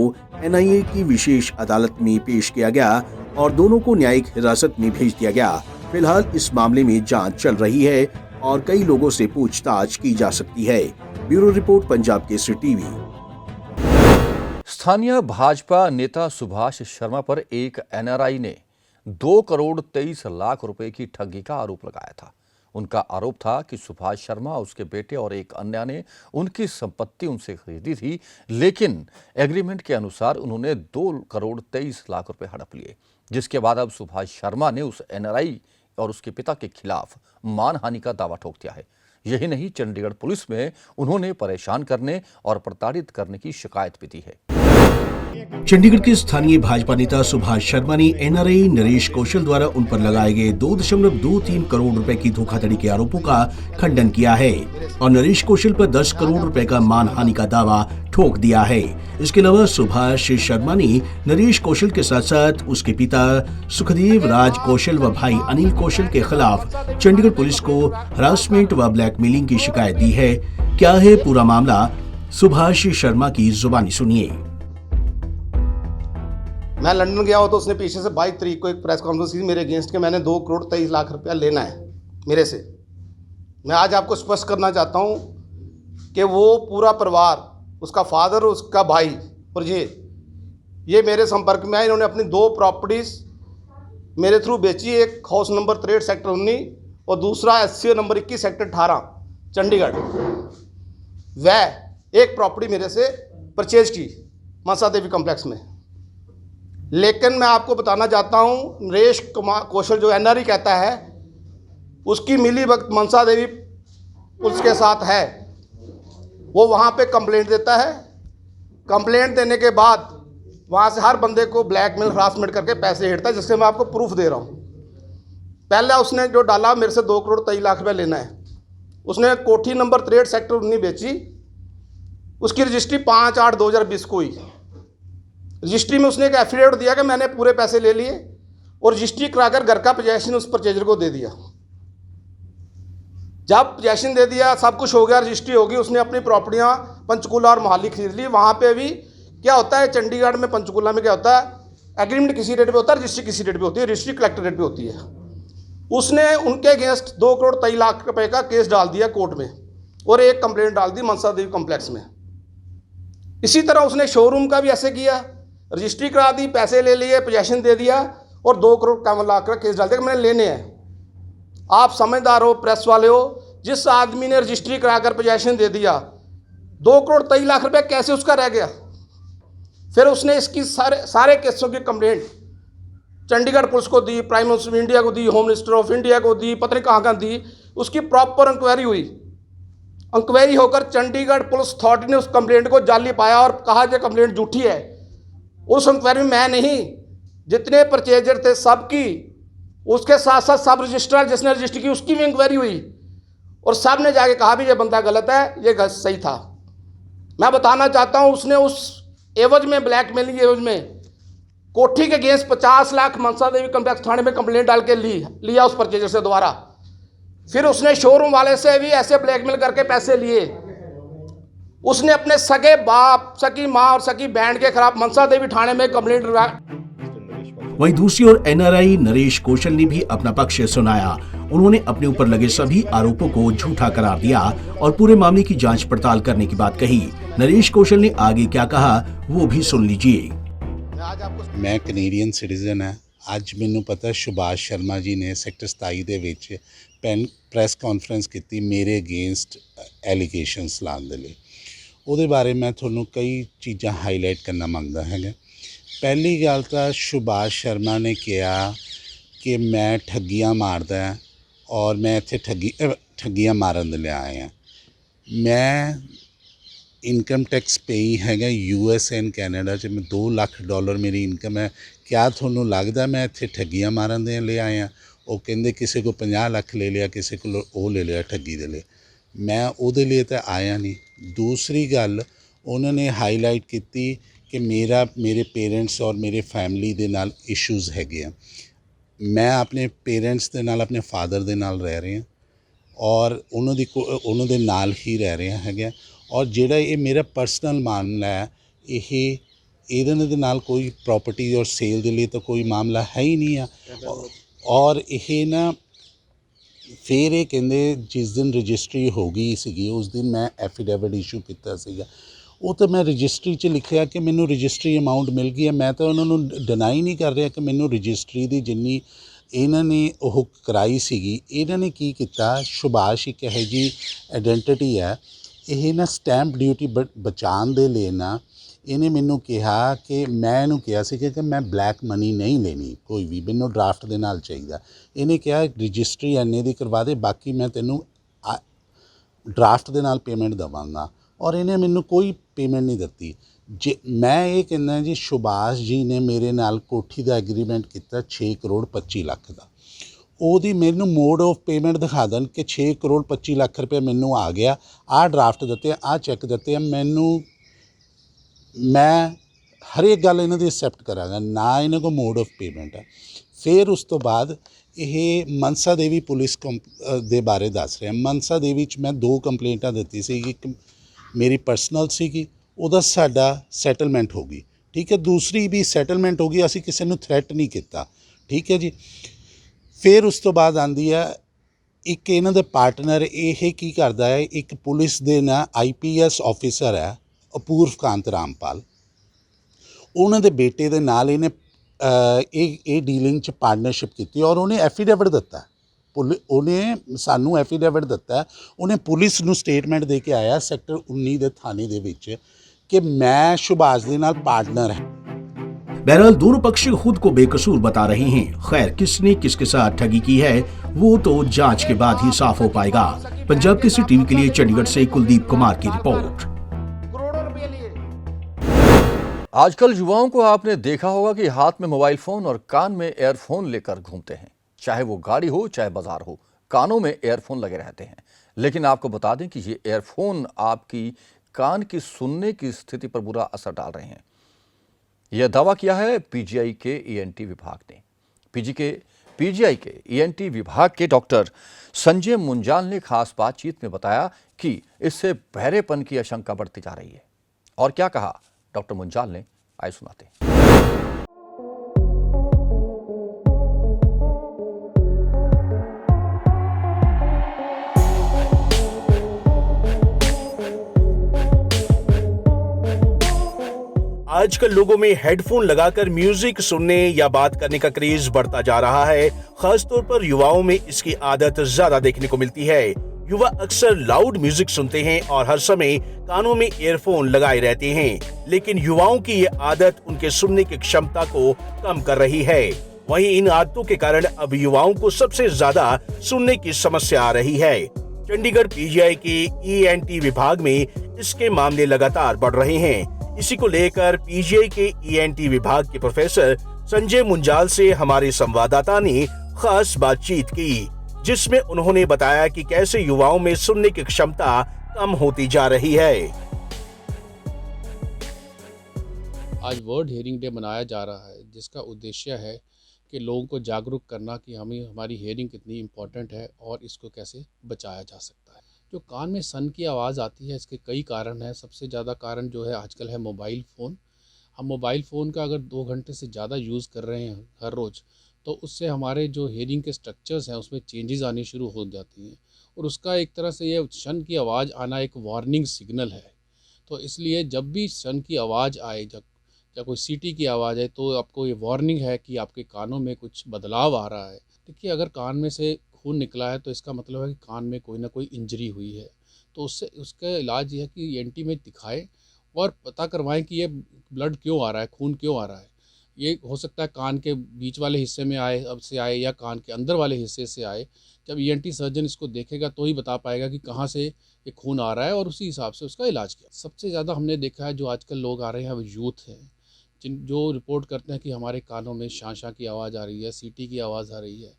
एनआईए की विशेष अदालत में पेश किया गया और दोनों को न्यायिक हिरासत में भेज दिया गया। फिलहाल इस मामले में जांच चल रही है और कई लोगों से पूछताछ की जा सकती है। Bureau report, Punjab Kesari TV. स्थानीय भाजपा नेता सुभाष शर्मा पर एक एनआरआई ने 2 करोड़ 23 लाख रुपए की ठगी का आरोप लगाया था। उनका आरोप था कि सुभाष शर्मा, उसके बेटे और एक अन्य ने उनकी संपत्ति उनसे खरीदी थी, लेकिन एग्रीमेंट के अनुसार उन्होंने 2 करोड़ 23 लाख रुपए हड़प लिए, जिसके बाद अब सुभाष शर्मा ने उस एनआरआई और उसके पिता के खिलाफ मानहानि का दावा ठोक दिया है। यही नहीं, चंडीगढ़ पुलिस में उन्होंने परेशान करने और प्रताड़ित करने की शिकायत भी दी है। चंडीगढ़ के स्थानीय भाजपा नेता सुभाष शर्मा ने एनआरआई नरेश कौशल द्वारा उन पर लगाए गए 2.23 करोड़ रुपए की धोखाधड़ी के आरोपों का खंडन किया है और नरेश कौशल पर 10 करोड़ रुपए का मानहानि का दावा ठोक दिया है। इसके अलावा सुभाष शर्मा ने नरेश कौशल के साथ साथ उसके पिता सुखदेव राज कौशल व भाई अनिल कौशल के खिलाफ चंडीगढ़ पुलिस को हरासमेंट व ब्लैकमेलिंग की शिकायत दी है। क्या है पूरा मामला, सुभाष शर्मा की जुबानी सुनिए। मैं लंदन गया हूँ तो उसने पीछे से 22 तारीख को एक प्रेस कॉन्फ्रेंस की मेरे अगेंस्ट के, मैंने 2 करोड़ 23 लाख रुपया लेना है मेरे से। मैं आज आपको स्पष्ट करना चाहता हूँ कि वो पूरा परिवार, उसका फादर, उसका भाई और ये मेरे संपर्क में आए। इन्होंने अपनी 2 प्रॉपर्टीज़ मेरे थ्रू बेची, एक हाउस नंबर 63 सेक्टर 19 और दूसरा SCO नंबर 21 सेक्टर 18 चंडीगढ़। वह एक प्रॉपर्टी मेरे से परचेज की मनसा देवी कॉम्प्लेक्स में। लेकिन मैं आपको बताना चाहता हूं, नरेश कौशल जो एनआरआई कहता है, उसकी मिली वक्त मनसा देवी पुलिस के साथ है। वो वहां पे कंप्लेंट देता है, कंप्लेंट देने के बाद वहां से हर बंदे को ब्लैकमेल हरासमेंट करके पैसे हेरता है, जिससे मैं आपको प्रूफ दे रहा हूं। पहले उसने जो डाला, मेरे से 2 करोड़ 23 लाख रुपये लेना है। उसने कोठी नंबर 63 सेक्टर 19 बेची, उसकी रजिस्ट्री 5/8/2020 को हुई। रजिस्ट्री में उसने एक एफिडेविट दिया कि मैंने पूरे पैसे ले लिए और रजिस्ट्री कराकर घर का पोजेशन उस परचेजर को दे दिया। जब पोजेशन दे दिया, सब कुछ हो गया, रजिस्ट्री होगी, उसने अपनी प्रॉपर्टियां पंचकूला और मोहाली खरीद ली। वहाँ पे भी क्या होता है, चंडीगढ़ में, पंचकूला में क्या होता है, एग्रीमेंट किसी रेट पे होता है, रजिस्ट्री किसी रेट पे होती है, रजिस्ट्री कलेक्टर रेट पे होती है। उसने उनके अगेंस्ट 2 करोड़ 23 लाख रुपए का केस डाल दिया कोर्ट में और एक कंप्लेंट डाल दी मनसा देवी कॉम्प्लेक्स में। इसी तरह उसने शोरूम का भी ऐसे किया, रजिस्ट्री करा दी, पैसे ले लिए, पोजेशन दे दिया और 2 करोड़ 51 लाख का केस डाल दिया कि मैंने लेने हैं। आप समझदार हो, प्रेस वाले हो, जिस आदमी ने रजिस्ट्री कराकर पोजेशन दे दिया, 2 करोड़ 23 लाख रुपए कैसे उसका रह गया? फिर उसने इसकी सारे केसों की कंप्लेंट चंडीगढ़ पुलिस को दी, प्राइम मिनिस्टर ऑफ इंडिया को दी, होम मिनिस्टर ऑफ इंडिया को दी, पता नहीं कहाँ दी। उसकी प्रॉपर इंक्वायरी हुई। इंक्वायरी होकर चंडीगढ़ पुलिस अथॉरिटी ने उस कंप्लेंट को जाली पाया और कहा कि कंप्लेंट झूठी है। उस इंक्वायरी में मैं नहीं, जितने परचेजर थे सबकी, उसके साथ साथ सब रजिस्ट्रार जिसने रजिस्ट्री की उसकी भी इंक्वायरी हुई। और सब ने जाके कहा भी ये बंदा गलत है, ये सही था। मैं बताना चाहता हूँ उसने उस एवज में, ब्लैकमेलिंग एवज में कोठी के अगेंस्ट 50 लाख मनसा देवी कॉम्प्लेक्स थाने में कंप्लेंट डाल के लिया उस परचेजर से दोबारा। फिर उसने शोरूम वाले से भी ऐसे ब्लैकमेल करके पैसे लिए। उसने अपने सगे बाप, सगी माँ और सगी बहन के खिलाफ मनसा देवी थाने में कंप्लेंट। वहीं दूसरी ओर एनआरआई नरेश कौशल ने भी अपना पक्ष सुनाया। उन्होंने अपने ऊपर लगे सभी आरोपों को झूठा करार दिया और पूरे मामले की जांच पड़ताल करने की बात कही। नरेश कौशल ने आगे क्या कहा वो भी सुन लीजिए। मैं कनेडियन सिटीजन है। ਅੱਜ ਮੈਨੂੰ ਪਤਾ ਸੁਭਾਸ਼ ਸ਼ਰਮਾ ਜੀ ਨੇ ਸੈਕਟਰ 27 ਦੇ ਵਿੱਚ ਪ੍ਰੈਸ ਕਾਨਫਰੰਸ ਕੀਤੀ ਮੇਰੇ ਅਗੇਂਸਟ ਐਲੀਗੇਸ਼ਨਸ ਲਾਉਣ ਦੇ ਲਈ। ਉਹਦੇ ਬਾਰੇ ਮੈਂ ਤੁਹਾਨੂੰ ਕਈ ਚੀਜ਼ਾਂ ਹਾਈਲਾਈਟ ਕਰਨਾ ਮੰਗਦਾ ਹੈਗਾ। ਪਹਿਲੀ ਗੱਲ ਤਾਂ ਸੁਭਾਸ਼ ਸ਼ਰਮਾ ਨੇ ਕਿਹਾ ਕਿ ਮੈਂ ਠੱਗੀਆਂ ਮਾਰਦਾ ਔਰ ਮੈਂ ਇੱਥੇ ਠੱਗੀਆਂ ਮਾਰਨ ਦੇ ਲਈ ਆਇਆ। ਮੈਂ ਇਨਕਮ ਟੈਕਸ ਪੇਈ ਹੈਗਾ US ਐਂਡ ਕੈਨੇਡਾ 'ਚ। ਮੈਂ $2 ਲੱਖ ਮੇਰੀ ਇਨਕਮ ਹੈ। क्या थोनू लगता मैं इत्थे ठगियां मारन दे ले आया? वो कहते किसी को 50 लाख ले लिया, किसी को वो ले लिया ठगी दे लिए। मैं उहदे लिए तो आया नहीं। दूसरी गल उन्होंने हाईलाइट की कि मेरे पेरेंट्स और मेरे फैमिली दे नाल इशूज़ हैगे। मैं अपने पेरेंट्स दे नाल, अपने फादर दे नाल रह रहे हैं और उन्हों दे नाल ही रह रहे हैगे। और जिहड़ा ये मेरा पर्सनल मामला है, ये ਇਹਦੇ ਦੇ ਨਾਲ ਕੋਈ ਪ੍ਰੋਪਰਟੀ ਔਰ ਸੇਲ ਦੇ ਲਈ ਤਾਂ ਕੋਈ ਮਾਮਲਾ ਹੈ ਹੀ ਨਹੀਂ ਆ। ਔਰ ਇਹ ਨਾ ਫਿਰ ਇਹ ਕਹਿੰਦੇ ਜਿਸ ਦਿਨ ਰਜਿਸਟਰੀ ਹੋ ਗਈ ਸੀਗੀ ਉਸ ਦਿਨ ਮੈਂ ਐਫੀਡੇਵਿਟ ਇਸ਼ੂ ਕੀਤਾ ਸੀਗਾ। ਉਹ ਤਾਂ ਮੈਂ ਰਜਿਸਟਰੀ 'ਚ ਲਿਖਿਆ ਕਿ ਮੈਨੂੰ ਰਜਿਸਟਰੀ ਅਮਾਊਂਟ ਮਿਲ ਗਈ ਹੈ। ਮੈਂ ਤਾਂ ਉਹਨਾਂ ਨੂੰ ਡਿਨਾਈ ਨਹੀਂ ਕਰ ਰਿਹਾ ਕਿ ਮੈਨੂੰ ਰਜਿਸਟਰੀ ਦੀ ਜਿੰਨੀ ਇਹਨਾਂ ਨੇ ਉਹ ਕਰਾਈ ਸੀਗੀ। ਇਹਨਾਂ ਨੇ ਕੀ ਕੀਤਾ, ਸੁਭਾਸ਼ ਇੱਕ ਇਹੋ ਜਿਹੀ ਆਇਡੈਂਟੀਟੀ ਹੈ, ਇਹ ਨਾ ਸਟੈਂਪ ਡਿਊਟੀ ਬਚਾਉਣ ਦੇ ਲਈ ਨਾ ਇਹਨੇ ਮੈਨੂੰ ਕਿਹਾ ਕਿ ਮੈਂ ਇਹਨੂੰ ਕਿਹਾ ਸੀ ਕਿ ਮੈਂ ਬਲੈਕ ਮਨੀ ਨਹੀਂ ਲੈਣੀ ਕੋਈ ਵੀ, ਮੈਨੂੰ ਡਰਾਫਟ ਦੇ ਨਾਲ ਚਾਹੀਦਾ। ਇਹਨੇ ਕਿਹਾ ਰਜਿਸਟਰੀ ਇੰਨੇ ਦੀ ਕਰਵਾ ਦੇ, ਬਾਕੀ ਮੈਂ ਤੈਨੂੰ ਡਰਾਫਟ ਦੇ ਨਾਲ ਪੇਮੈਂਟ ਦੇਵਾਂਗਾ। ਔਰ ਇਹਨੇ ਮੈਨੂੰ ਕੋਈ ਪੇਮੈਂਟ ਨਹੀਂ ਦਿੱਤੀ। ਜੇ ਮੈਂ ਇਹ ਕਹਿੰਦਾ ਜੀ ਸੁਭਾਸ਼ ਜੀ ਨੇ ਮੇਰੇ ਨਾਲ ਕੋਠੀ ਦਾ ਐਗਰੀਮੈਂਟ ਕੀਤਾ 6 ਕਰੋੜ 25 ਲੱਖ ਦਾ। ਉਹਦੀ ਮੈਨੂੰ ਮੋਡ ਆਫ ਪੇਮੈਂਟ ਦਿਖਾ ਦੇਣ ਕਿ 6 ਕਰੋੜ 25 ਲੱਖ ਰੁਪਏ ਮੈਨੂੰ ਆ ਗਿਆ, ਆਹ ਡਰਾਫਟ ਦਿੱਤੇ, ਆਹ ਚੈੱਕ ਦਿੱਤੇ, ਮੈਨੂੰ ਮੈਂ ਹਰੇਕ ਗੱਲ ਇਹਨਾਂ ਦੀ ਐਕਸੈਪਟ ਕਰਾਂਗਾ। ਨਾ ਇਹਨਾਂ ਕੋਲ ਮੋਡ ਆਫ ਪੇਮੈਂਟ ਹੈ। ਫਿਰ ਉਸ ਤੋਂ ਬਾਅਦ ਇਹ ਮਨਸਾ ਦੇਵੀ ਪੁਲਿਸ ਦੇ ਬਾਰੇ ਦੱਸ ਰਿਹਾ। ਮਨਸਾ ਦੇਵੀ 'ਚ ਮੈਂ 2 ਕੰਪਲੇਂਟਾਂ ਦਿੱਤੀ ਸੀ। ਇੱਕ ਮੇਰੀ ਪਰਸਨਲ ਸੀਗੀ, ਉਹਦਾ ਸਾਡਾ ਸੈਟਲਮੈਂਟ ਹੋ ਗਈ, ਠੀਕ ਹੈ। ਦੂਸਰੀ ਵੀ ਸੈਟਲਮੈਂਟ ਹੋ ਗਈ, ਅਸੀਂ ਕਿਸੇ ਨੂੰ ਥ੍ਰੈਟ ਨਹੀਂ ਕੀਤਾ, ਠੀਕ ਹੈ ਜੀ। ਫਿਰ ਉਸ ਤੋਂ ਬਾਅਦ ਆਉਂਦੀ ਹੈ ਇੱਕ ਇਹਨਾਂ ਦੇ ਪਾਰਟਨਰ, ਇਹ ਕੀ ਕਰਦਾ ਹੈ, ਇੱਕ ਪੁਲਿਸ ਦੇ ਨਾ IPS ਆਫਿਸਰ ਹੈ ਅਪੂਰਵ ਕਾਂਤ ਰਾਮਪਾਲ। ਉਹਨਾਂ ਦੇ ਬੇਟੇ ਦੇ ਨਾਲ ਇਹਨੇ ਇਹ ਡੀਲਿੰਗ 'ਚ ਪਾਰਟਨਰਸ਼ਿਪ ਕੀਤੀ ਔਰ ਉਹਨੇ ਐਫੀਡੇਵਿਟ ਦਿੱਤਾ। ਉਹਨੇ ਸਾਨੂੰ ਐਫੀਡੇਵਿਟ ਦਿੱਤਾ। ਉਹਨੇ ਪੁਲਿਸ ਨੂੰ ਸਟੇਟਮੈਂਟ ਦੇ ਕੇ ਆਇਆ ਸੈਕਟਰ 19 ਦੇ थाने ਦੇ ਵਿੱਚ कि मैं सुभाष के नाल पार्टनर है। बहरहाल दोनों पक्ष खुद को बेकसूर बता रहे हैं। खैर किसने किसके साथ ठगी की है वो तो जांच के बाद ही साफ हो पाएगा। पंजाब केसरी टीवी के लिए चंडीगढ़ से कुलदीप कुमार की रिपोर्ट। आजकल युवाओं को आपने देखा होगा कि हाथ में मोबाइल फोन और कान में एयरफोन लेकर घूमते हैं। चाहे वो गाड़ी हो चाहे बाजार हो, कानों में एयरफोन लगे रहते हैं। लेकिन आपको बता दें कि ये एयरफोन आपकी कान की सुनने की स्थिति पर बुरा असर डाल रहे हैं। यह दावा किया है पीजीआई के ईएनटी विभाग ने। पीजीआई के ईएनटी विभाग के डॉक्टर संजय मुंजाल ने खास बातचीत में बताया कि इससे बहरेपन की आशंका बढ़ती जा रही है। और क्या कहा डॉक्टर मुंजाल ने, आइए सुनाते हैं। आजकल लोगों में हेडफोन लगाकर म्यूजिक सुनने या बात करने का क्रेज बढ़ता जा रहा है। खासतौर पर युवाओं में इसकी आदत ज्यादा देखने को मिलती है। युवा अक्सर लाउड म्यूजिक सुनते हैं और हर समय कानों में ईयरफोन लगाए रहते हैं। लेकिन युवाओं की ये आदत उनके सुनने की क्षमता को कम कर रही है। वहीं इन आदतों के कारण अब युवाओं को सबसे ज्यादा सुनने की समस्या आ रही है। चंडीगढ़ पीजीआई के ईएनटी विभाग में इसके मामले लगातार बढ़ रहे हैं। इसी को लेकर पीजीआई के ईएनटी विभाग के प्रोफेसर संजय मुंजाल से हमारे संवाददाता ने खास बातचीत की। जिसमें उन्होंने बताया कि कैसे युवाओं में सुनने की क्षमता कम होती जा रही है। आज वर्ल्ड हियरिंग डे मनाया जा रहा है, जिसका उद्देश्य है कि लोगों को जागरूक करना कि हमारी हियरिंग कितनी इम्पोर्टेंट है और इसको कैसे बचाया जा सकता है। जो कान में सन की आवाज़ आती है, इसके कई कारण हैं। सबसे ज़्यादा कारण जो है आजकल है मोबाइल फ़ोन। हम मोबाइल फ़ोन का अगर 2 घंटे से ज़्यादा यूज़ कर रहे हैं हर रोज़, तो उससे हमारे जो हियरिंग के स्ट्रक्चर्स हैं उसमें चेंजेस आनी शुरू हो जाती हैं, और उसका एक तरह से ये सन की आवाज़ आना एक वार्निंग सिग्नल है। तो इसलिए जब भी सन की आवाज़ आए, जब या कोई सीटी की आवाज़ है, तो आपको ये वार्निंग है कि आपके कानों में कुछ बदलाव आ रहा है। देखिए, अगर कान में से खून निकला है तो इसका मतलब है कि कान में कोई ना कोई इंजरी हुई है। तो उसका इलाज ये है कि एंटी में दिखाएं और पता करवाएं कि ये ब्लड क्यों आ रहा है, खून क्यों आ रहा है। ये हो सकता है कान के बीच वाले हिस्से में आए या कान के अंदर वाले हिस्से से आए। जब ईएनटी सर्जन इसको देखेगा तो ही बता पाएगा कि कहाँ से ये खून आ रहा है और उसी हिसाब से उसका इलाज किया। सबसे ज़्यादा हमने देखा है जो आजकल लोग आ रहे हैं वो यूथ हैं, जो रिपोर्ट करते हैं कि हमारे कानों में शां की आवाज़ आ रही है, सीटी की आवाज़ आ रही है,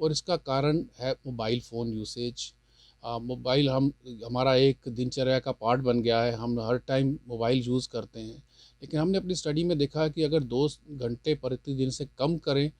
और इसका कारण है मोबाइल फ़ोन यूसेज। मोबाइल हमारा एक दिनचर्या का पार्ट बन गया है, हम हर टाइम मोबाइल यूज़ करते हैं। लेकिन हमने अपनी स्टडी में देखा है कि अगर 2 घंटे प्रतिदिन से कम करें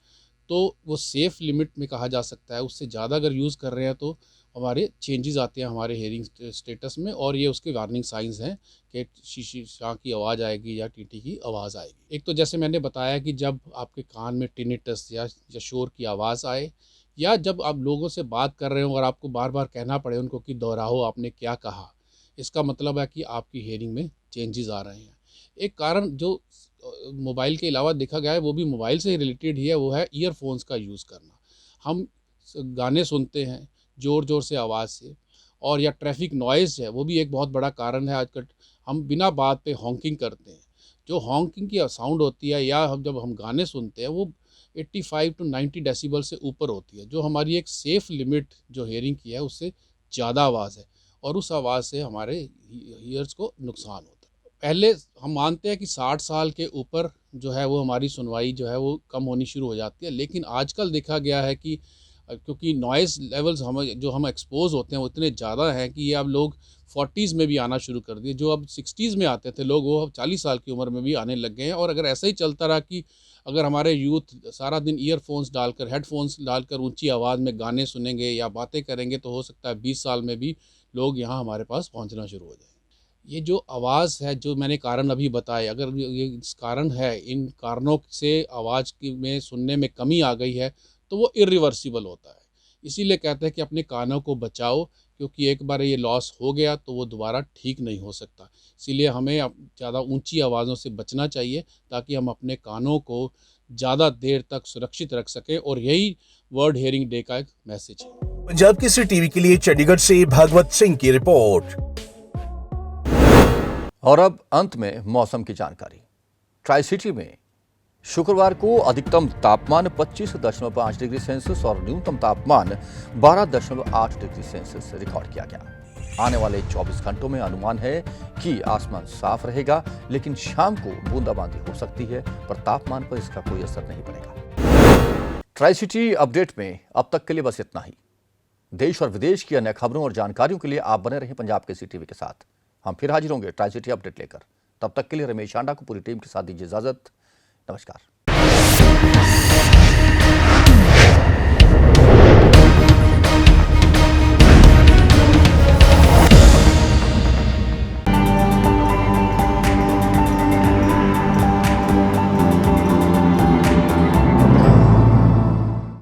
तो वो सेफ़ लिमिट में कहा जा सकता है। उससे ज़्यादा अगर यूज़ कर रहे हैं तो हमारे चेंजेस आते हैं हमारे हेयरिंग स्टेटस में, और ये उसके वार्निंग साइंस हैं कि शीशी शां की आवाज़ आएगी या टीटी की आवाज़ आएगी। एक तो जैसे मैंने बताया कि जब आपके कान में टिनिटस या शोर की आवाज़ आए, या जब आप लोगों से बात कर रहे हो और आपको बार बार कहना पड़े उनको कि दोहराओ आपने क्या कहा, इसका मतलब है कि आपकी हेयरिंग में चेंजेस आ रहे हैं। एक कारण जो मोबाइल के अलावा देखा गया है, वो भी मोबाइल से रिलेटेड ही है, वो है ईयरफोन्स का यूज़ करना। हम गाने सुनते हैं ज़ोर ज़ोर से आवाज़ से, और या ट्रैफिक नॉइज़ है, वो भी एक बहुत बड़ा कारण है। आजकल हम बिना बात पे हॉन्किंग करते हैं। जो हॉन्किंग की साउंड होती है, या जब हम गाने सुनते हैं, वो 85 to 90 डेसिबल से ऊपर होती है, जो हमारी एक सेफ़ लिमिट जो हेयरिंग की है उससे ज़्यादा आवाज़ है, और उस आवाज़ से हमारे ईयर्स को नुकसान होता है। पहले हम मानते हैं कि 60 साल के ऊपर जो है वो हमारी सुनवाई जो है वो कम होनी शुरू हो जाती है, लेकिन आजकल देखा गया है कि क्योंकि नॉइज़ लेवल्स हम एक्सपोज होते हैं वो इतने ज़्यादा हैं कि ये अब लोग 40s में भी आना शुरू कर दिए। जो अब 60s में आते थे लोग, वो अब 40 साल की उम्र में भी आने लग गए हैं। और अगर ऐसा ही चलता रहा कि अगर हमारे यूथ सारा दिन ईयरफोन्स डालकर, हेडफोन्स डालकर ऊंची आवाज़ में गाने सुनेंगे या बातें करेंगे, तो हो सकता है 20 साल में भी लोग यहाँ हमारे पास पहुँचना शुरू हो जाए। ये जो आवाज़ है, जो मैंने कारण अभी बताए, अगर ये इस कारण है, इन कारणों से आवाज़ में सुनने में कमी आ गई है, तो वो इरिवर्सिबल होता है। इसीलिए कहते हैं कि अपने कानों को बचाओ, क्योंकि एक बार ये लॉस हो गया तो वो दोबारा ठीक नहीं हो सकता। इसीलिए हमें ज़्यादा ऊंची आवाज़ों से बचना चाहिए, ताकि हम अपने कानों को ज़्यादा देर तक सुरक्षित रख सकें, और यही वर्ल्ड हियरिंग डे का एक मैसेज है। पंजाब केसरी टीवी के लिए चंडीगढ़ से भागवत सिंह की रिपोर्ट। और अब अंत में मौसम की जानकारी। ट्राई सिटी में शुक्रवार को अधिकतम तापमान 25.5 डिग्री सेल्सियस और न्यूनतम तापमान 12.8 डिग्री सेल्सियस रिकॉर्ड किया गया। आने वाले 24 घंटों में अनुमान है कि आसमान साफ रहेगा, लेकिन शाम को बूंदाबांदी हो सकती है, पर तापमान पर इसका कोई असर नहीं पड़ेगा। ट्राई सिटी अपडेट में अब तक के लिए बस इतना ही। देश और विदेश की अन्य खबरों और जानकारियों के लिए आप बने रहें पंजाब केसरी टीवी के साथ। हम फिर हाजिर होंगे ट्राई सिटी अपडेट लेकर। तब तक के लिए रमेश आंडा को पूरी टीम के साथ दीजिए इजाजत। नमस्कार।